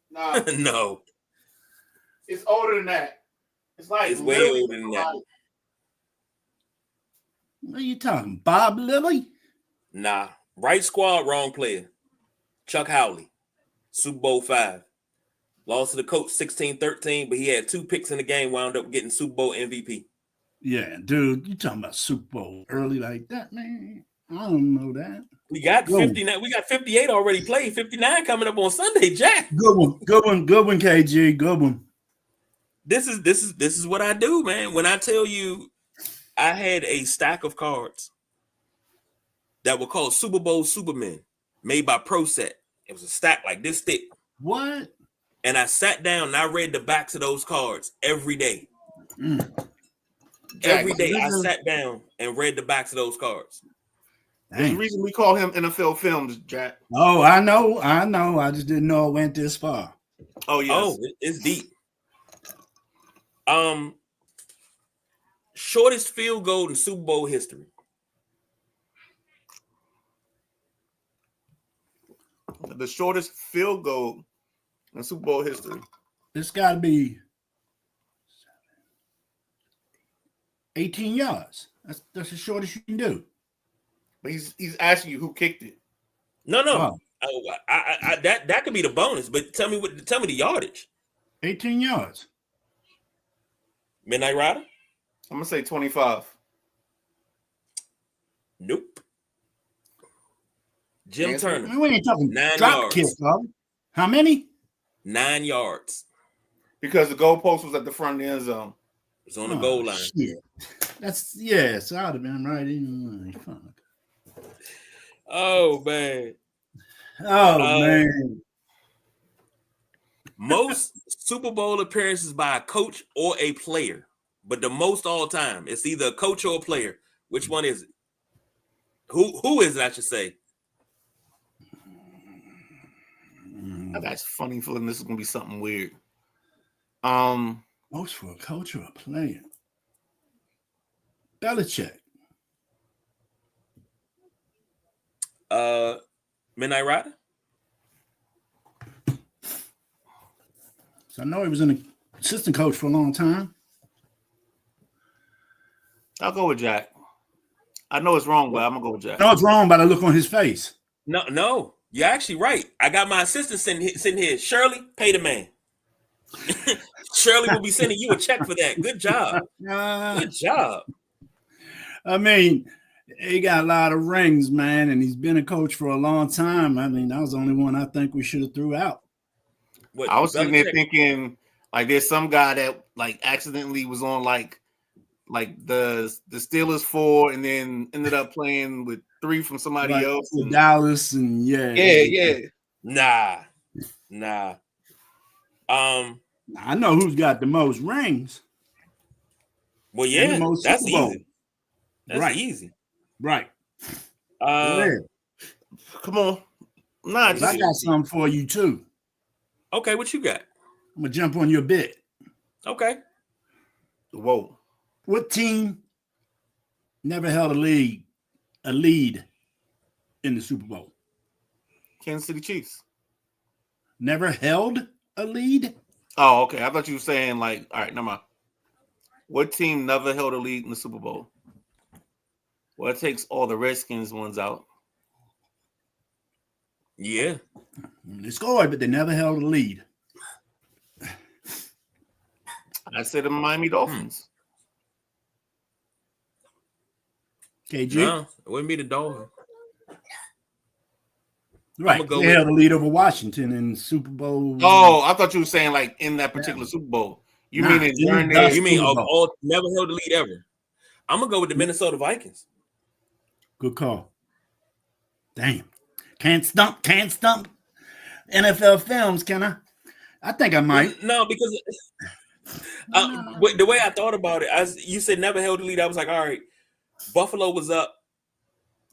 Nah, No. it's older than that. It's like It's way older than that. What are you talking? Bob Lilly? Nah. Right squad, wrong player. Chuck Howley. Super Bowl 5. Lost to the coach 16-13, but he had 2 picks in the game, wound up getting Super Bowl MVP. Yeah, dude, you talking about Super Bowl early like that, man? I don't know that. We got 59. We got 58 already played. 59 coming up on Sunday, Jack. Good one, KG. Good one. This is what I do, man. When I tell you, I had a stack of cards that were called Super Bowl Supermen, made by ProSet. It was a stack like this thick. What? And I sat down and I read the backs of those cards every day. Every day I sat down and read the backs of those cards. There's a reason we call him NFL Films, Jack. Oh, I know. I just didn't know it went this far. Oh, yes. Oh, it's deep. Shortest field goal in Super Bowl history. The shortest field goal in Super Bowl history. It's got to be 18 yards. That's the shortest you can do. But he's asking you who kicked it. No. Wow. That could be the bonus, but tell me the yardage. 18 yards. Midnight Rider? I'm gonna say 25. Nope. Jim Turner. I mean, we ain't talking 9 drop yards. kick, huh? How many? 9 yards. Because the goalpost was at the front of the end zone. It's on the goal line. Shit. So I'd have been right in. Fuck. Oh man. Man. Most Super Bowl appearances by a coach or a player, but the most all time. It's either a coach or a player. Which one is it? Who is it, I should say? I got a funny feeling this is gonna be something weird. Most for a coach or a player. Belichick. Midnight Rider? So I know he was an assistant coach for a long time. I'll go with Jack. I know it's wrong, but I'm gonna go with Jack. No, it's wrong by the look on his face. No, you're actually right. I got my assistant sitting here. Shirley, pay the man. Shirley will be sending you a check for that. Good job. Good job. I mean, he got a lot of rings, man, and he's been a coach for a long time. I mean, that was the only one I think we should have threw out. What, I was sitting there thinking, like, there's some guy that like accidentally was on like the Steelers 4 and then ended up playing with 3 from somebody else. With Dallas and yeah. Nah. I know who's got the most rings. Well, yeah, that's easy. That's right. easy. Right. Come on. Nah, I got something for you too. Okay, what you got? I'm gonna jump on your bit. Okay. Whoa. What team never held a lead in the Super Bowl? Kansas City Chiefs. Never held a lead? Oh, okay. I thought you were saying like, all right, never mind. What team never held a lead in the Super Bowl? Well, it takes all the Redskins ones out. Yeah. They scored, but they never held a lead. I said the Miami Dolphins. KG? No, it wouldn't be the Dolphins. Right. I'ma go They with- held the lead over Washington in Super Bowl. Oh, I thought you were saying like in that particular Super Bowl. You Nah, mean it in during the their You mean Super of Bowl. all never held the lead ever? I'm gonna go with the Minnesota Vikings. Good call. Damn. Can't stump NFL films, can I? I think I might. No, because the way I thought about it, you said never held the lead. I was like, all right, Buffalo was up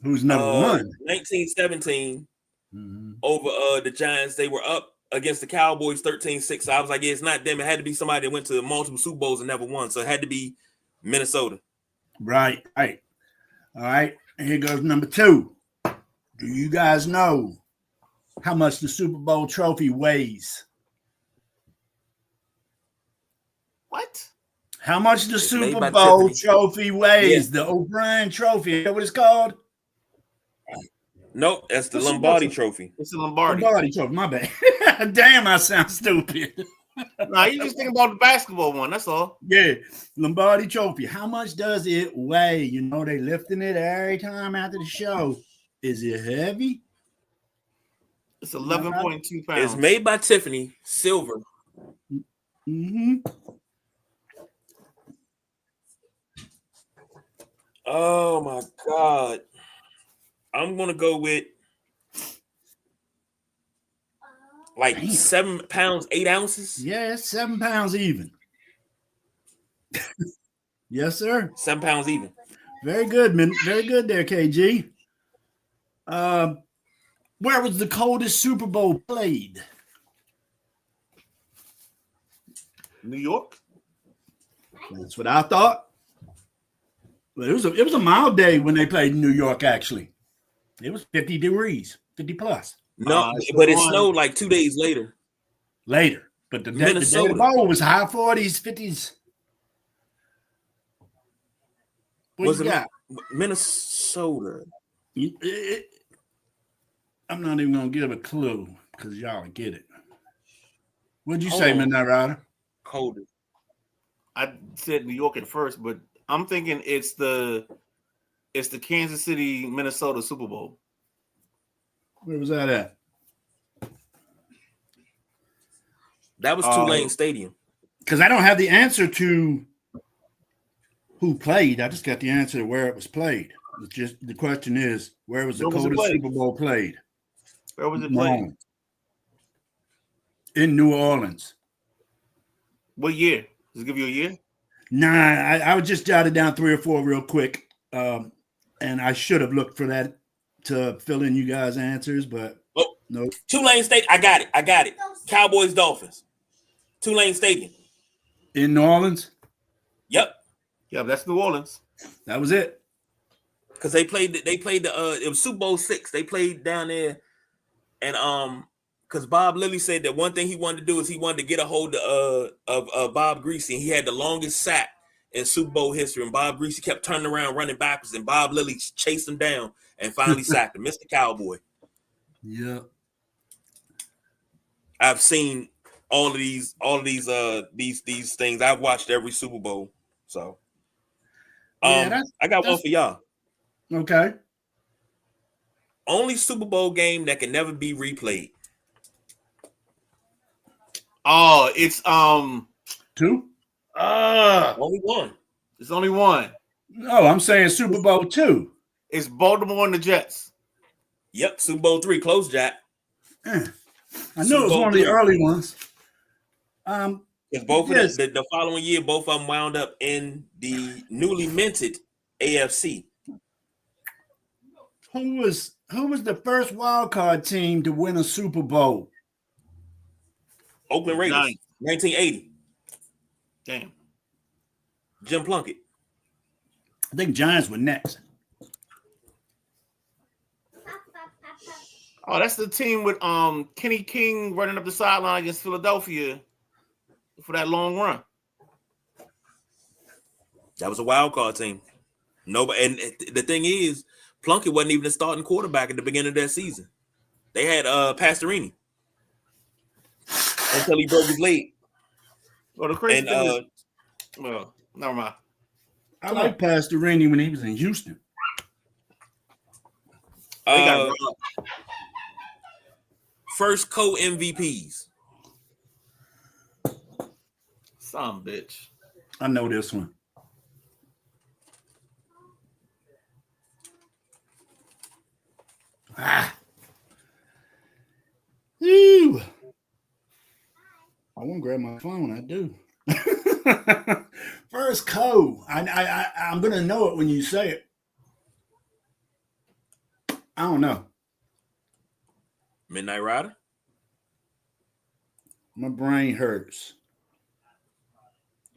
Who's number one? 19-17 Mhm. over the Giants. They were up against the Cowboys 13-6. So I was like, yeah, it's not them. It had to be somebody that went to multiple Super Bowls and never won. So it had to be Minnesota. Right. All right. Here goes number 2. Do you guys know how much the Super Bowl trophy weighs? what? How much the It's made Super by Bowl Tiffany. trophy weighs? The O'Brien trophy. Is that what it's called? Nope, that's the What's the Lombardi Super- Trophy. It's a Lombardi. Lombardi trophy. My bad. Damn, I sound stupid. Nah, you just think about the basketball one. That's all. Yeah, Lombardi trophy. How much does it weigh? You know, they lifting it every time after the show. Is it heavy? It's 11.2 pounds. It's made by Tiffany, silver. Mm-hmm. Oh my God. I'm gonna go with like Damn. 7 pounds, 8 ounces. Yeah, it's 7 pounds even. Yes, sir. 7 pounds even. Very good, man. Very good there, KG. Where was the coldest Super Bowl played? New York. That's what I thought. But it was a mild day when they played in New York. Actually, it was 50 degrees, 50 plus No, it's but it on. snowed like 2 days later. later. But the day of Minnesota. the bowl was high 40s, 50s. What Was you it got? Minnesota? I'm not even gonna give a clue because y'all get it. What'd you Hold say, on. Midnight Rider? Colder. I said New York at first, but I'm thinking it's the Kansas City, Minnesota Super Bowl. Where was that at? That was Tulane Stadium. Because I don't have the answer to who played. I just got the answer to where it was played. It's just the question is, where was the Where was it coldest played? Super Bowl played? Where was it New played? Orleans. In New Orleans. What year? Does it give you a year? Nah, I would just jotted down 3 or 4 real quick. And I should have looked for that to fill in you guys' answers, but Oh, no. Tulane State. I got it. Cowboys Dolphins. Tulane Stadium. In New Orleans, Yep. Yeah, that's New Orleans. that was it. Because they played the it was Super Bowl 6. They played down there, and because Bob Lilly said that one thing he wanted to do is he wanted to get a hold of Bob Greasy, and he had the longest sack in Super Bowl history. And Bob Greasy kept turning around, running backwards, and Bob Lilly chased him down and finally sacked him. Mr. Cowboy. Yeah. I've seen all of these things. I've watched every Super Bowl. So Yeah, I got one for y'all. Okay. Only Super Bowl game that can never be replayed. Oh, it's 2? Only one. it's only one. No, I'm saying Super Bowl 2. It's Baltimore and the Jets. Yep, Super Bowl 3, close, Jack. I knew Super it was Bowl one of the 3. early ones. Because both Yes. of the following year, both of them wound up in the newly minted AFC. Who was the first wild card team to win a Super Bowl? Oakland Raiders, Giants. 1980. Damn. Jim Plunkett. I think Giants were next. Oh, that's the team with Kenny King running up the sideline against Philadelphia for that long run. That was a wild card team. Nobody, and the thing is, Plunkett wasn't even a starting quarterback at the beginning of that season. They had Pastorini until he broke his leg. Well, the crazy And thing is, well, never mind. I like Pastorini when he was in Houston. They got robbed. first co-MVPs. Some bitch. I know this one. Ew. I won't grab my phone. I do. First co. I'm gonna know it when you say it. I don't know. Midnight Rider. My brain hurts.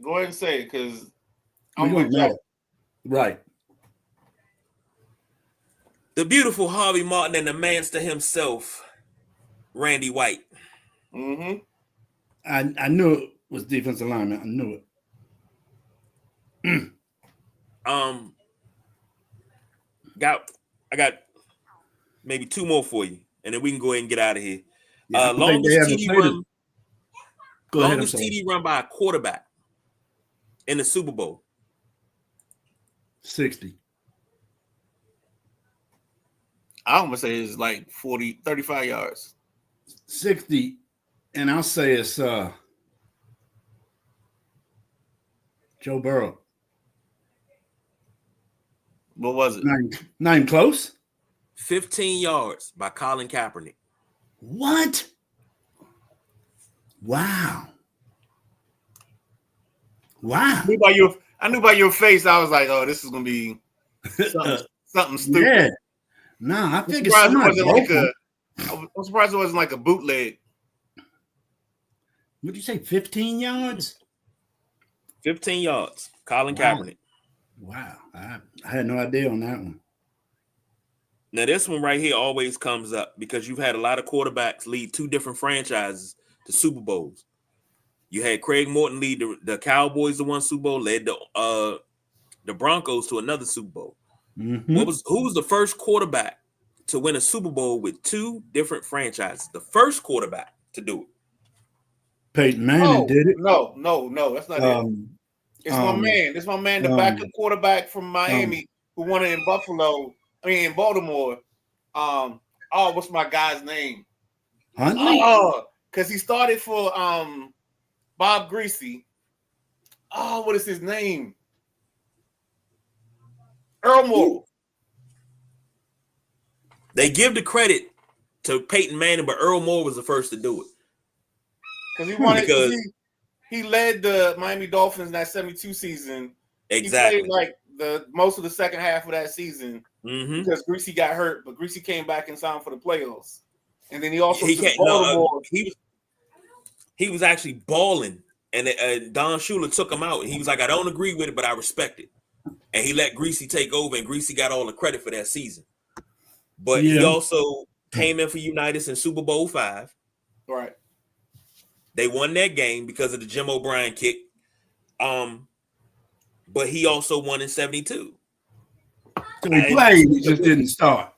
Go ahead and say it, because I'm going to know it. Right. The beautiful Harvey Martin and the manster himself, Randy White. Mm-hmm. I knew it was defensive lineman. I knew it. I got maybe two more for you, and then we can go ahead and get out of here. Yeah, Longest TD run. Longest TD run by a quarterback in the Super Bowl. 60. I almost say it's like 35 yards. 60, and I'll say it's Joe Burrow. What was it? Not even close? 15 yards by Colin Kaepernick. What? Wow. I knew by your face, I was like, oh, this is going to be something stupid. Yeah. Nah, I think it's I'm surprised it wasn't like a bootleg. What did you say, 15 yards? 15 yards. Colin Kaepernick. Wow. I had no idea on that one. Now, this one right here always comes up because you've had a lot of quarterbacks lead two different franchises to Super Bowls. You had Craig Morton lead the Cowboys to one Super Bowl, led the Broncos to another Super Bowl. Mm-hmm. Who was the first quarterback to win a Super Bowl with two different franchises? The first quarterback to do it. Peyton Manning did it. No, that's not it. It's my man. It's my man, the backup quarterback from Miami who won it in Baltimore. What's my guy's name? Huntley? Because he started for Bob Greasy. What is his name? Earl Morrall. They give the credit to Peyton Manning, but Earl Morrall was the first to do it. Because he led the Miami Dolphins in that 72 season. Exactly. He played like most of the second half of that season because Greasy got hurt, but Greasy came back and signed for the playoffs. And then he also took Baltimore. He was actually balling, and Don Shula took him out. And he was like, I don't agree with it, but I respect it. And he let Greasy take over, and Greasy got all the credit for that season. But he also came in for Unitas in Super Bowl 5. Right. They won that game because of the Jim O'Brien kick. But he also won in 72. So he played, he just didn't start.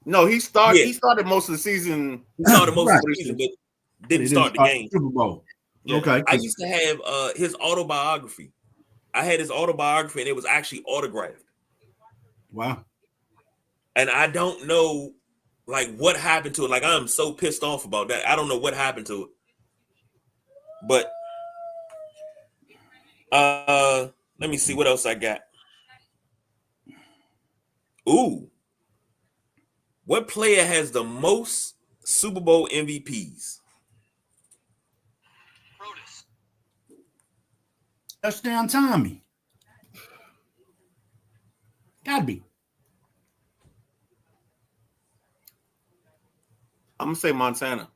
No, he started. Yeah. He started most of the season. He started most of the season, but didn't start the game. Super Bowl. Yeah. Okay. I used to have his autobiography. I had his autobiography, and it was actually autographed. Wow. And I don't know, like, what happened to it. Like, I'm so pissed off about that. I don't know what happened to it. But let me see what else I got. Ooh. What player has the most Super Bowl MVPs? Touchdown Tommy. Gotta be. I'm gonna say Montana.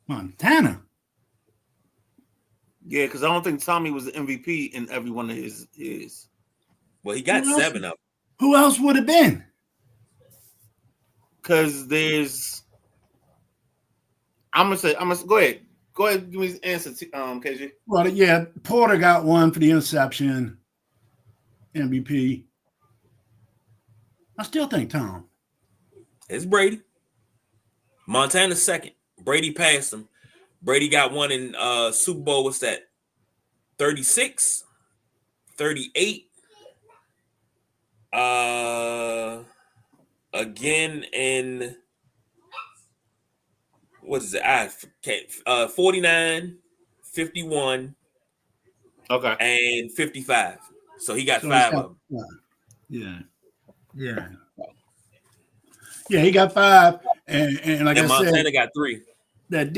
Montana? Yeah, because I don't think Tommy was the MVP in every one of his. Well, he got 7 of them. Who else would have been? Because there's. I'm gonna go ahead. Go ahead and give me the answer, KG. Well, yeah, Porter got one for the interception. MVP. I still think Tom. It's Brady. Montana's second. Brady passed him. Brady got one in Super Bowl. What's that? 36, 38. Again in what is it? I can't. 49, 51, Okay. and 55. So he got So he's 5 got of them. yeah. Yeah, he got 5. And like And I Montana said, got 3. that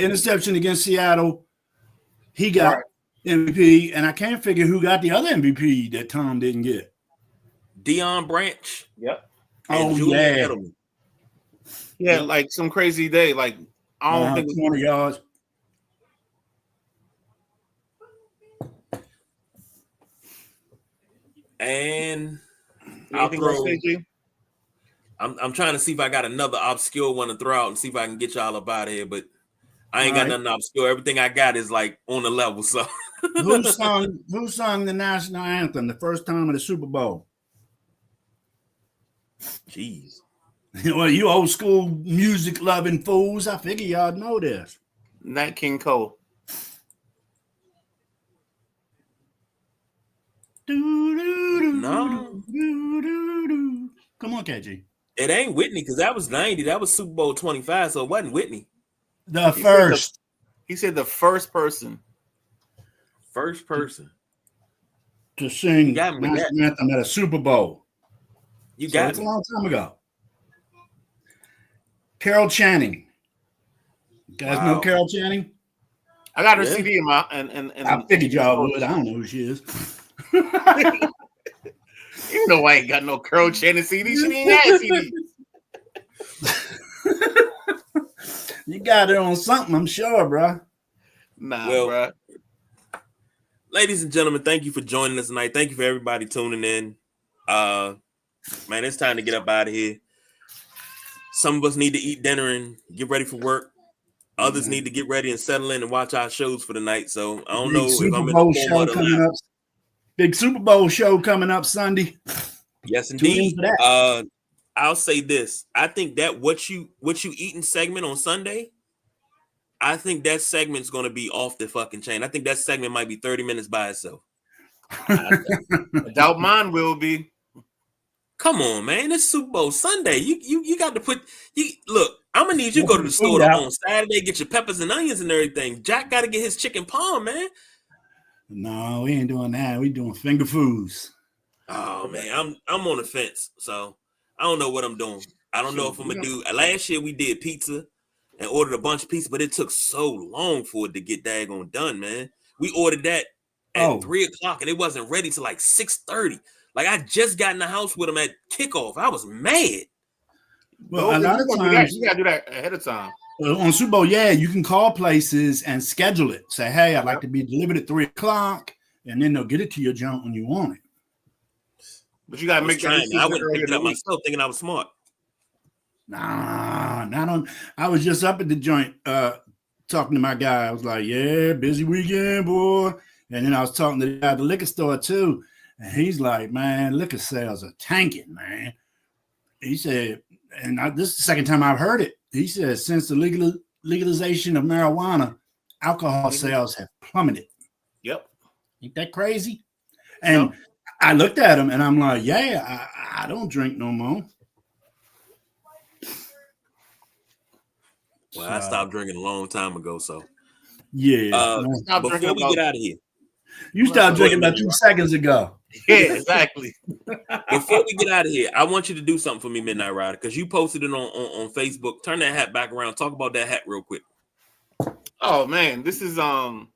interception against Seattle, he got Right. MVP, and I can't figure who got the other MVP that Tom didn't get. Deion Branch Yep. and Oh Julian yeah, Edelman. He had Yep. like some crazy day. Like I don't think 200 yards. And I'll anything else, throw. KG? I'm trying to see if I got another obscure one to throw out and see if I can get y'all up out of here, but I ain't All got right. nothing obscure. Everything I got is like on the level. So Who sung the national anthem the first time at the Super Bowl? jeez. Well, you old school music loving fools. I figure y'all know this. Nat King Cole. No, Come on, KG. it ain't Whitney because that was 90. That was Super Bowl 25, so it wasn't Whitney. The He said first. He said the first person. First person. To You sing got me with that. national anthem at a Super Bowl. You So got it's a me. long time ago. Carol Channing. You guys know Wow. Carol Channing? I got her Yeah. CD in my I figured y'all would. I don't know who she is. You know I ain't got no Carol Channing CD. She ain't had CD. You got it on something, I'm sure, bro. Nah, Well, bro. ladies and gentlemen, thank you for joining us tonight. Thank you for everybody tuning in. Man, it's time to get up out of here. Some of us need to eat dinner and get ready for work. Others need to get ready and settle in and watch our shows for the night. So I don't know if Super I'm in Bowl the form show of the coming line. up. Big Super Bowl show coming up Sunday. Yes, Tune in indeed. for that. I'll say this. I think that what you eating segment on Sunday, I think that segment's gonna be off the fucking chain. I think that segment might be 30 minutes by itself. I doubt mine will be. Come on, man. It's Super Bowl Sunday. You got to put look, I'm gonna need you to We'll go to put the the store food out. on Saturday, get your peppers and onions and everything. Jack gotta get his chicken palm, man. No, we ain't doing that. We doing finger foods. Oh man, I'm on the fence. So I don't know what I'm doing. I don't know if I'm gonna do. Last year we did pizza and ordered a bunch of pizza, but it took so long for it to get daggone done, man. We ordered that at 3:00 and it wasn't ready till like 6:30. Like I just got in the house with them at kickoff. I was mad. Well, a lot of you times gotta do that ahead of time. on Super Bowl, yeah, you can call places and schedule it. Say, hey, I'd like to be delivered at 3:00, and then they'll get it to your junk when you want it. But you gotta make that decision. I went and earlier picked in it the up week. myself, thinking I was smart. Nah, not on. I was just up at the joint talking to my guy. I was like, yeah, busy weekend, boy. And then I was talking to the guy at the liquor store too. And he's like, man, liquor sales are tanking, man. He said, and this is the second time I've heard it. He said, since the legalization of marijuana, alcohol sales have plummeted. Yep. Ain't that crazy? And I looked at him and I'm like, yeah, I don't drink no more. Well, I stopped drinking a long time ago, so yeah. Before we get out of here, you stopped drinking about 2 seconds ago. Yeah, exactly. Before we get out of here, I want you to do something for me, Midnight Rider, because you posted it on Facebook. Turn that hat back around. Talk about that hat real quick. Oh man, this is a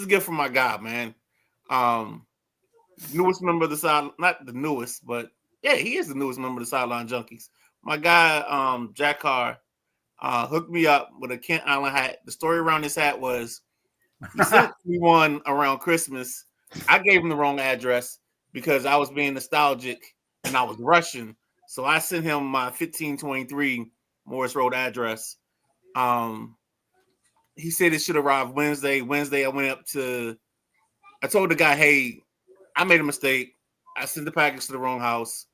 gift from my guy, man. Newest member of the side, not the newest, but yeah, he is the newest member of the Sideline Junkies. My guy, Jack Carr, hooked me up with a Kent Island hat. The story around this hat was he sent me one around Christmas. I gave him the wrong address because I was being nostalgic and I was rushing. So I sent him my 1523 Morris Road address. He said it should arrive Wednesday. Wednesday, I told the guy, hey, I made a mistake. I sent the package to the wrong house.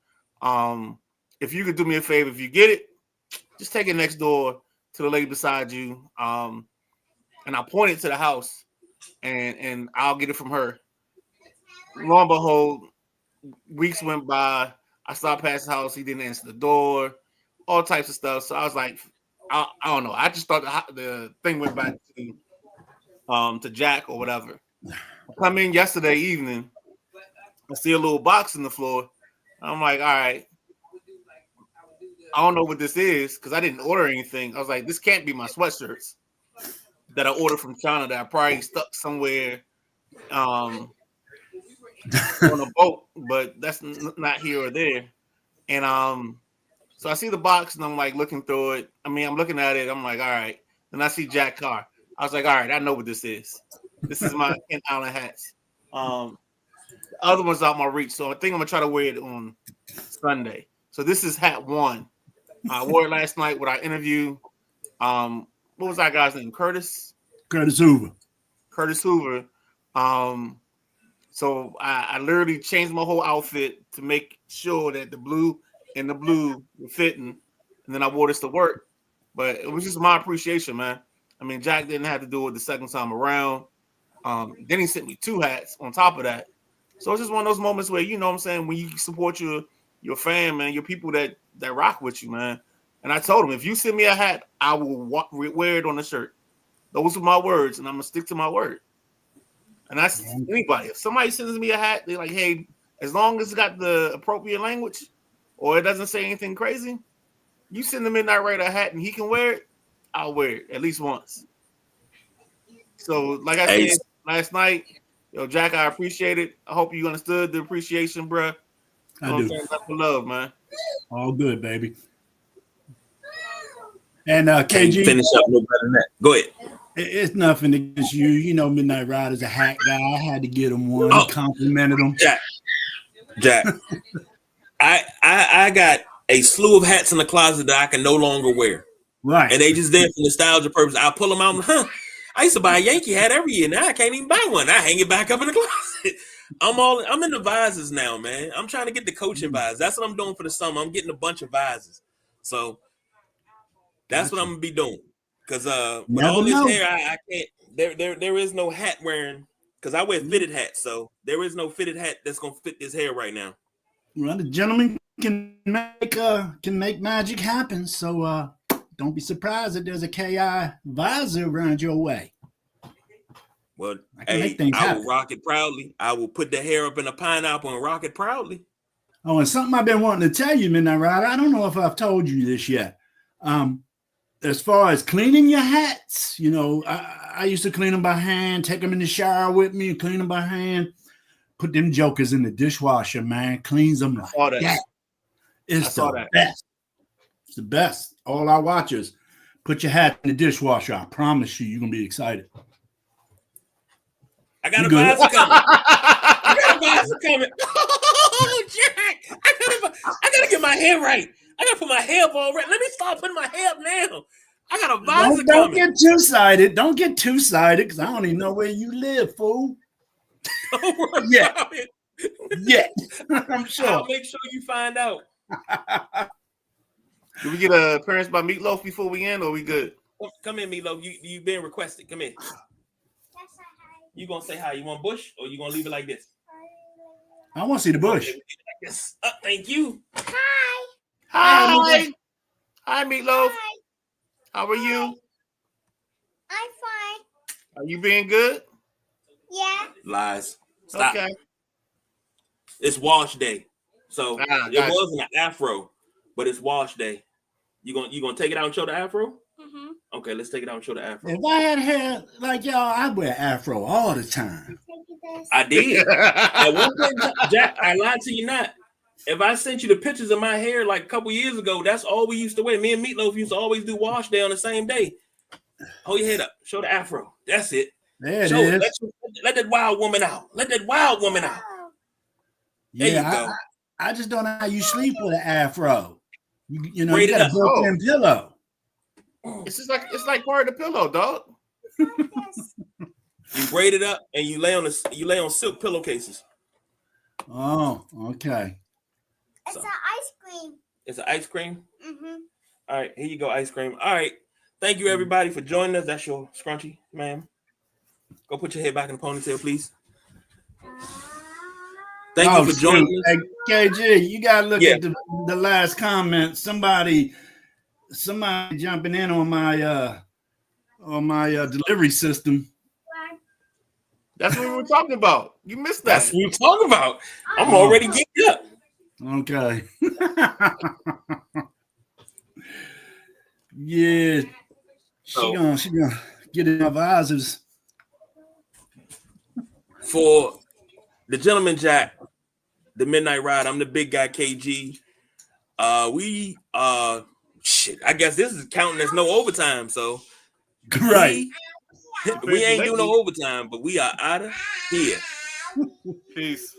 If you could do me a favor, if you get it, just take it next door to the lady beside you. And I'll point it to the house and I'll get it from her. Lo and behold, weeks went by. I stopped past the house. He didn't answer the door. all types of stuff. So I was like, I don't know. I just thought the thing went back to Jack or whatever. I come in yesterday evening. I see a little box on the floor. I'm like, all right. I don't know what this is because I didn't order anything. I was like, this can't be my sweatshirts that I ordered from China that I probably stuck somewhere on a boat, but that's not here or there. And so I see the box and I'm like looking through it. I mean, I'm looking at it. I'm like, all right. Then I see Jack Carr. I was like, all right, I know what this is. This is my Kent Island hats. The other one's out my reach, so I think I'm gonna try to wear it on Sunday. So this is hat one. I wore it last night with our interview. What was that guy's name? Curtis Hoover. So I literally changed my whole outfit to make sure that the blue and the blue were fitting, and then I wore this to work. But it was just my appreciation, man. I mean, Jack didn't have to do it the second time around. Then he sent me 2 hats on top of that. So it's just one of those moments where, you know what I'm saying, when you support your fam, man, your people that rock with you, man. And I told him, if you send me a hat, I will wear it on the shirt. Those are my words, and I'm going to stick to my word. And that's anybody. If somebody sends me a hat, they're like, hey, as long as it's got the appropriate language or it doesn't say anything crazy, you send the Midnight Rider a hat and he can wear it, I'll wear it at least once. So, like I said last night, yo, Jack, I appreciate it. I hope you understood the appreciation, bro. I do. Love, man. All good, baby. And KG, finish up no better than that. Go ahead. It's nothing against you. You know, Midnight Rider's a hat guy. I had to get him one. Complimented him. Jack. I got a slew of hats in the closet that I can no longer wear. Right. And they just there for nostalgia purposes. I pull them out and, I used to buy a Yankee hat every year. Now I can't even buy one. I hang it back up in the closet. I'm in the visors now, man. I'm trying to get the coaching visors. That's what I'm doing for the summer. I'm getting a bunch of visors. So that's what I'm gonna be doing. Because with all this hair, I can't. There is no hat wearing. Because I wear fitted hats, so there is no fitted hat that's gonna fit this hair right now. Well, the gentleman can make magic happen. So don't be surprised if there's a KI visor around your way. Well, I will rock it proudly. I will put the hair up in a pineapple and rock it proudly. Oh, and something I've been wanting to tell you, Midnight Rider. I don't know if I've told you this yet. As far as cleaning your hats, you know, I used to clean them by hand, take them in the shower with me, clean them by hand, put them jokers in the dishwasher, man. Cleans them like that. It's the best. It's the best. All our watchers, put your hat in the dishwasher. I promise you, you're going to be excited. I got a visor coming. Oh, Jack. I gotta get my hair right. I gotta put my hair up all right. Let me start putting my hair up now. I got a visor coming. Don't get two-sided. Don't get two-sided because I don't even know where you live, fool. Yeah. I'm sure. I'll make sure you find out. Did we get a appearance by Meatloaf before we end, or we good? Come in, Meatloaf. You been requested. Come in. You gonna say hi? You want Bush, or you gonna leave it like this? I want to see the bush. Yes. Thank you. Hi, Meatloaf. Hi. How are you? I'm fine. Are you being good? Yeah. Lies. Stop. Okay. It's wash day, so it gotcha. wasn't an afro, but it's wash day. You gonna take it out and show the afro? Mm-hmm. Okay, let's take it out and show the afro. If I had hair like y'all, I'd wear afro all the time. I did. At one point, Jack, I lied to you not. If I sent you the pictures of my hair like a couple years ago, that's all we used to wear. Me and Meatloaf used to always do wash day on the same day. Hold your head up. Show the afro. That's it. There it is. Let that wild woman out. Let that wild woman out. There you go. I just don't know how you sleep with an afro. You know, Braid you got a built-in pillow. It's like part of the pillow, dog. You braid it up and you lay on silk pillowcases. Oh, okay. It's an ice cream. It's an ice cream. Mm-hmm. All right, here you go, ice cream. All right, thank you everybody for joining us. That's your scrunchie, ma'am. Go put your head back in the ponytail, please. Thank you for joining us. Hey, KG, you gotta look at the last comment. Somebody somebody jumping in on my delivery system. That's what we were talking about. You missed that. That's what we're talking about. I'm already geeked up. Okay. Yeah. She gonna get in my visors. For the gentleman Jack, the Midnight Ride, I'm the big guy KG. Shit, I guess this is counting as no overtime, so Right. we ain't doing no overtime, but we are out of here. Peace.